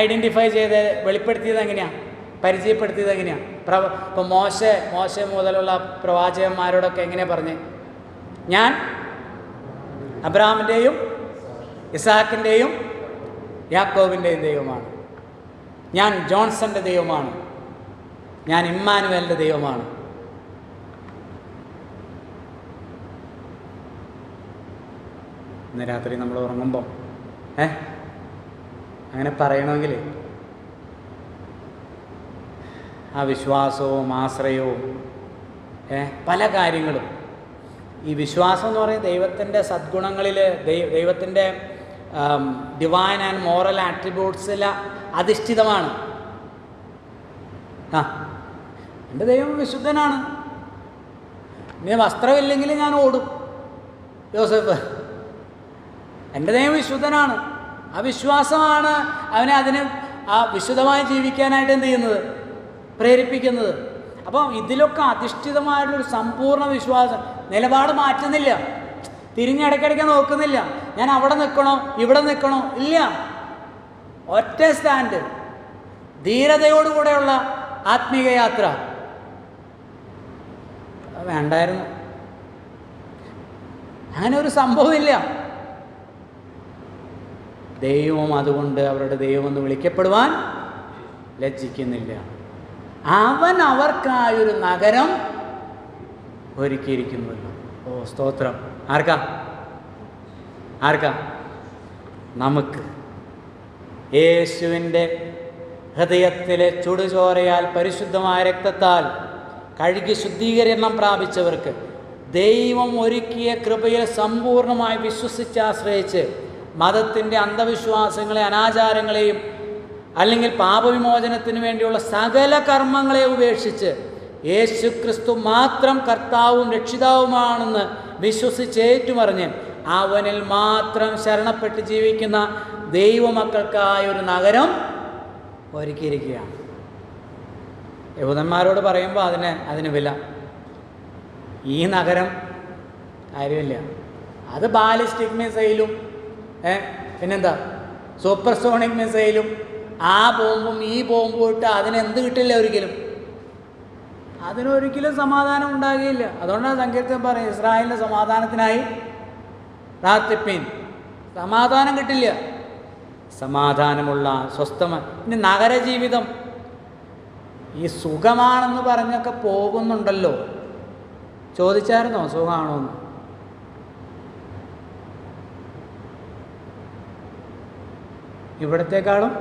[SPEAKER 1] ഐഡൻറ്റിഫൈ ചെയ്ത് വെളിപ്പെടുത്തിയത്? എങ്ങനെയാണ് പരിചയപ്പെടുത്തിയത്? എങ്ങനെയാണ്? ഇപ്പോൾ മോശ മുതലുള്ള പ്രവാചകന്മാരോടൊക്കെ എങ്ങനെയാ പറഞ്ഞേ? ഞാൻ അബ്രഹാമിൻ്റെയും ഇസാക്കിൻ്റെയും യാക്കോബിൻ്റെയും ദൈവമാണ്. ഞാൻ ജോൺസന്റെ ദൈവമാണ്. ഞാൻ ഇമ്മാനുവേലിൻ്റെ ദൈവമാണ്. ഇന്ന് രാത്രി നമ്മൾ ഉറങ്ങുമ്പോൾ അങ്ങനെ പറയണമെങ്കിൽ ആ വിശ്വാസവും ആശ്രയവും പല കാര്യങ്ങളും, ഈ വിശ്വാസം എന്ന് പറയുന്നത് ദൈവത്തിൻ്റെ സദ്ഗുണങ്ങളിൽ, ദൈവത്തിൻ്റെ ഡിവൈൻ ആൻഡ് മോറൽ ആട്രിബ്യൂട്ട്സിൽ അധിഷ്ഠിതമാണ്. എൻ്റെ ദൈവം വിശുദ്ധനാണ്. ഇനി വസ്ത്രമില്ലെങ്കിൽ ഞാൻ ഓടും. യോസേഫ്, എൻ്റെ ദൈവം വിശുദ്ധനാണ്. ആ വിശ്വാസമാണ് അവനെ ആ വിശുദ്ധമായി ജീവിക്കാനായിട്ട് എന്ത് ചെയ്യുന്നത്, പ്രേരിപ്പിക്കുന്നത്. അപ്പം ഇതിലൊക്കെ അധിഷ്ഠിതമായിട്ടുള്ളൊരു സമ്പൂർണ്ണ വിശ്വാസം. നിലപാട് മാറ്റുന്നില്ല, തിരിഞ്ഞിടയ്ക്കിടയ്ക്ക് നോക്കുന്നില്ല, ഞാൻ അവിടെ നിൽക്കണോ ഇവിടെ നിൽക്കണോ, ഇല്ല. ഒറ്റ സ്റ്റാൻഡ്, ധീരതയോടുകൂടെയുള്ള ആത്മീക യാത്ര. വേണ്ടായിരുന്നു, അങ്ങനെ ഒരു സംഭവമില്ല. ദൈവം അതുകൊണ്ട് അവരുടെ ദൈവമെന്ന് വിളിക്കപ്പെടുവാൻ ലജ്ജിക്കുന്നില്ല. അവൻ അവർക്കായൊരു നഗരം ഒരുക്കിയിരിക്കുന്നുവല്ലോ. ഓ സ്തോത്രം. ആർക്കാ? നമുക്ക്. യേശുവിൻ്റെ ഹൃദയത്തിലെ ചുടുചോരയാൽ പരിശുദ്ധമായ രക്തത്താൽ കഴുകി ശുദ്ധീകരണം പ്രാപിച്ചവർക്ക് ദൈവം ഒരുക്കിയ കൃപയിൽ സമ്പൂർണ്ണമായി വിശ്വസിച്ച് ആശ്രയിച്ച് മതത്തിൻ്റെ അന്ധവിശ്വാസങ്ങളെ, അനാചാരങ്ങളെയും അല്ലെങ്കിൽ പാപവിമോചനത്തിന് വേണ്ടിയുള്ള സകല കർമ്മങ്ങളെ ഉപേക്ഷിച്ച് യേശു ക്രിസ്തു മാത്രം കർത്താവും രക്ഷിതാവുമാണെന്ന് വിശ്വസിച്ച് ഏറ്റുപറഞ്ഞ് അവനിൽ മാത്രം ശരണപ്പെട്ട് ജീവിക്കുന്ന ദൈവമക്കൾക്കായ ഒരു നഗരം ഒരുക്കിയിരിക്കുകയാണ്. യഹൂദന്മാരോട് പറയുമ്പോൾ അതിന് വില. ഈ നഗരം കാര്യമില്ല. അത് ബാലിസ്റ്റിക് മിസൈലും പിന്നെന്താ സൂപ്പർസോണിക് മിസൈലും ആ ബോംബും ഈ ബോംബും ഇട്ട് അതിനെന്ത് കിട്ടില്ല ഒരിക്കലും. അതിനൊരിക്കലും സമാധാനം ഉണ്ടാകുകയില്ല. അതുകൊണ്ടാണ് സങ്കീർത്തനം പറയും, ഇസ്രായേലിൻ്റെ സമാധാനത്തിനായി പ്രാർത്ഥിപ്പീൻ. സമാധാനം കിട്ടില്ല. സമാധാനമുള്ള സ്വസ്ഥമായ ഇനി നഗരജീവിതം ഈ സുഖമാണെന്ന് പറഞ്ഞൊക്കെ പോകുന്നുണ്ടല്ലോ. ചോദിച്ചായിരുന്നോ സുഖമാണോ എന്ന്? ഇവിടത്തേക്കാളും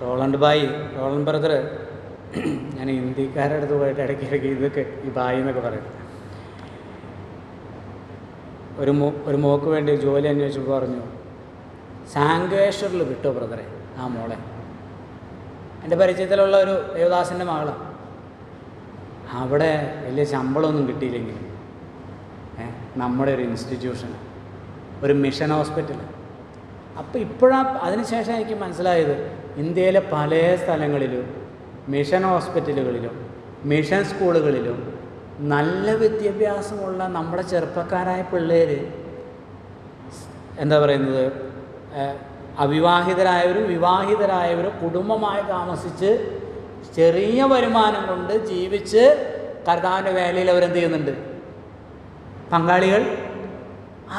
[SPEAKER 1] റോളണ്ട് ബ്രദർ, ഞാൻ ഹിന്ദിക്കാരുടെ അടുത്ത് പോയിട്ട് ഇടയ്ക്കിടയ്ക്ക് ഇതൊക്കെ ഈ ബായി എന്നൊക്കെ പറയും. ഒരു മോക്ക് വേണ്ടി ജോലി അന്വേഷിച്ചപ്പോൾ പറഞ്ഞു, സാങ്കേശ്വറിൽ വിട്ടോ ബ്രദറെ ആ മോളെ. എൻ്റെ പരിചയത്തിലുള്ള ഒരു ദേവദാസിൻ്റെ മകളാണ്. അവിടെ വലിയ ശമ്പളമൊന്നും കിട്ടിയില്ലെങ്കിൽ നമ്മുടെ ഒരു ഇൻസ്റ്റിറ്റ്യൂഷൻ, ഒരു മിഷൻ ഹോസ്പിറ്റൽ. അപ്പോൾ അതിനുശേഷം എനിക്ക് മനസ്സിലായത് ഇന്ത്യയിലെ പല സ്ഥലങ്ങളിലും മിഷൻ ഹോസ്പിറ്റലുകളിലും മിഷൻ സ്കൂളുകളിലും നല്ല വിദ്യാഭ്യാസമുള്ള നമ്മുടെ ചെറുപ്പക്കാരായ പിള്ളേർ എന്താ പറയുന്നത്, അവിവാഹിതരായവരും വിവാഹിതരായവരും കുടുംബമായി താമസിച്ച് ചെറിയ വരുമാനം കൊണ്ട് ജീവിച്ച് കർത്താവിൻ്റെ വേലയിൽ അവരെന്ത് ചെയ്യുന്നുണ്ട്, പങ്കാളികൾ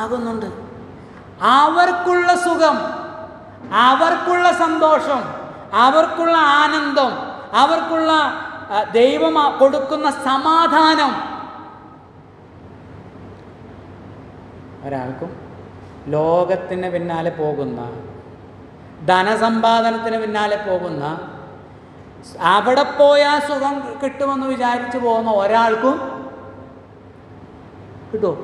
[SPEAKER 1] ആകുന്നുണ്ട്. അവർക്കുള്ള സുഖം, അവർക്കുള്ള സന്തോഷം, അവർക്കുള്ള ആനന്ദം, അവർക്കുള്ള ദൈവം കൊടുക്കുന്ന സമാധാനം ഒരാൾക്കും ലോകത്തിന് പിന്നാലെ പോകുന്ന, ധനസമ്പാദനത്തിന് പിന്നാലെ പോകുന്ന, അവിടെ പോയാൽ സുഖം കിട്ടുമെന്ന് വിചാരിച്ചു പോകുന്ന ഒരാൾക്കും കിട്ടുമോ?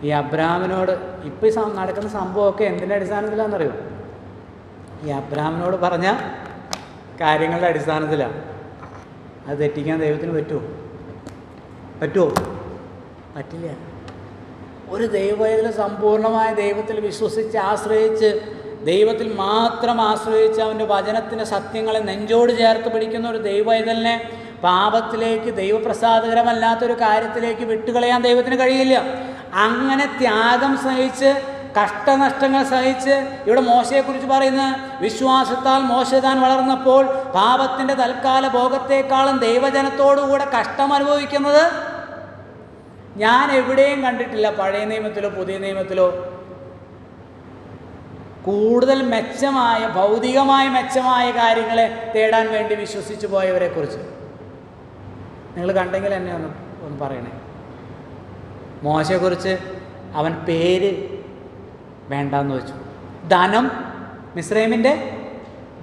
[SPEAKER 1] ഈ അബ്രാഹാമിനോട് ഇപ്പം നടക്കുന്ന സംഭവമൊക്കെ എന്തിൻ്റെ അടിസ്ഥാനത്തിലാണെന്നറിയോ? ഈ അബ്രാഹാമിനോട് പറഞ്ഞ കാര്യങ്ങളുടെ അടിസ്ഥാനത്തിലാണ്. അത് തെറ്റിക്കാൻ ദൈവത്തിന് പറ്റുമോ? പറ്റില്ല. ഒരു ദൈവത്തിൽ സമ്പൂർണ്ണമായ ദൈവത്തിൽ വിശ്വസിച്ച് ആശ്രയിച്ച് ദൈവത്തിൽ മാത്രം ആശ്രയിച്ച് അവൻ്റെ വചനത്തിൻ്റെ സത്യങ്ങളെ നെഞ്ചോട് ചേർത്ത് പിടിക്കുന്ന ഒരു ദൈവവൈതലിനെ പാപത്തിലേക്ക്, ദൈവപ്രസാദകരമല്ലാത്തൊരു കാര്യത്തിലേക്ക് വിട്ടുകളയാൻ ദൈവത്തിന് കഴിയില്ല. അങ്ങനെ ത്യാഗം സഹിച്ച് കഷ്ടനഷ്ടങ്ങൾ സഹിച്ച്, ഇവിടെ മോശയെക്കുറിച്ച് പറയുന്ന വിശ്വാസത്താൽ മോശ താൻ വളർന്നപ്പോൾ പാപത്തിൻ്റെ തൽക്കാല ഭോഗത്തെക്കാളും ദൈവജനത്തോടുകൂടെ കഷ്ടം അനുഭവിക്കുന്നത് ഞാൻ എവിടെയും കണ്ടിട്ടില്ല. പഴയ നിയമത്തിലോ പുതിയ നിയമത്തിലോ കൂടുതൽ മെച്ചമായ, ഭൗതികമായ മെച്ചമായ കാര്യങ്ങളെ തേടാൻ വേണ്ടി വിശ്വസിച്ച് പോയവരെക്കുറിച്ച് നിങ്ങൾ കണ്ടെങ്കിൽ എന്നെ ഒന്ന് പറയണേ. മോശയെക്കുറിച്ച് അവൻ പേര് വേണ്ടെന്ന് വെച്ചു. ധനം, മിസ്രൈമിൻ്റെ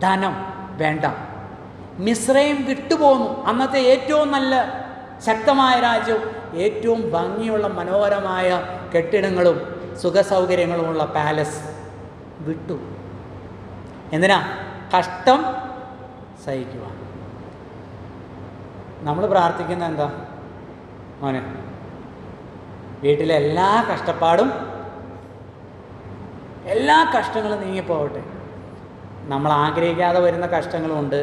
[SPEAKER 1] ധനം വേണ്ട. മിസ്രൈം വിട്ടുപോന്നു. അന്നത്തെ ഏറ്റവും നല്ല ശക്തമായ രാജ്യവും ഏറ്റവും ഭംഗിയുള്ള മനോഹരമായ കെട്ടിടങ്ങളും സുഖസൗകര്യങ്ങളുമുള്ള പാലസ് വിട്ടു. എന്തിനാ? കഷ്ടം സഹിക്കുക. നമ്മൾ പ്രാർത്ഥിക്കുന്ന എന്താ? മോനെ, വീട്ടിലെ എല്ലാ കഷ്ടപ്പാടും, എല്ലാ കഷ്ടങ്ങളും നീങ്ങിപ്പോവട്ടെ. നമ്മൾ ആഗ്രഹിക്കാതെ വരുന്ന കഷ്ടങ്ങളുമുണ്ട്,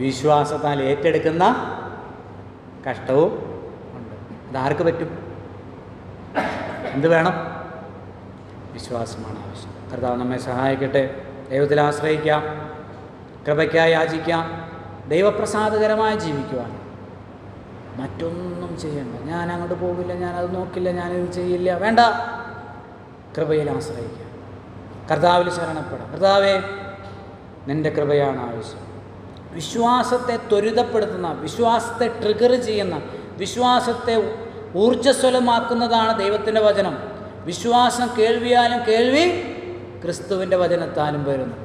[SPEAKER 1] വിശ്വാസത്താൽ ഏറ്റെടുക്കുന്ന കഷ്ടവും ഉണ്ട്. അതാർക്ക് പറ്റും? എന്ത് വേണം? വിശ്വാസമാണ് ആവശ്യം. കർത്താവ് നമ്മെ സഹായിക്കട്ടെ. ദൈവത്തിൽ ആശ്രയിക്കാം, കൃപയ്ക്കായി യാചിക്കാം, ദൈവപ്രസാദകരമായി ജീവിക്കുവാൻ. മറ്റൊന്നും ചെയ്യണ്ട. ഞാൻ അങ്ങോട്ട് പോകില്ല, ഞാനത് നോക്കില്ല, ഞാനിത് ചെയ്യില്ല, വേണ്ട. കൃപയിൽ ആശ്രയിക്കുക, കർത്താവിൽ ശരണപ്പെടാം. കർത്താവേ, നിൻ്റെ കൃപയാണ് ആവശ്യം. വിശ്വാസത്തെ ത്വരിതപ്പെടുത്തുന്ന, വിശ്വാസത്തെ ട്രിഗർ ചെയ്യുന്ന, വിശ്വാസത്തെ ഊർജ്ജസ്വലമാക്കുന്നതാണ് ദൈവത്തിൻ്റെ വചനം. വിശ്വാസം കേൾവിയാലും കേൾവി ക്രിസ്തുവിൻ്റെ വചനത്താലും വരുന്നു.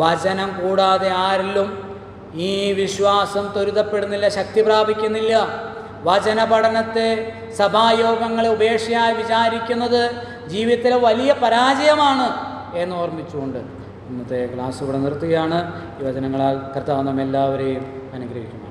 [SPEAKER 1] വചനം കൂടാതെ ആരിലും ഈ വിശ്വാസം ത്വരിതപ്പെടുന്നില്ല, ശക്തി പ്രാപിക്കുന്നില്ല. വചന പഠനത്തെ, സഭായോഗങ്ങളെ ഉപേക്ഷയായി വിചാരിക്കുന്നത് ജീവിതത്തിലെ വലിയ പരാജയമാണ് എന്ന് ഓർമ്മിച്ചുകൊണ്ട് ഇന്നത്തെ ക്ലാസ് ഇവിടെ നിർത്തുകയാണ്. ഈ വചനങ്ങളാൽ കർത്താവ് നമ്മെല്ലാവരെയും അനുഗ്രഹിക്കുന്നു.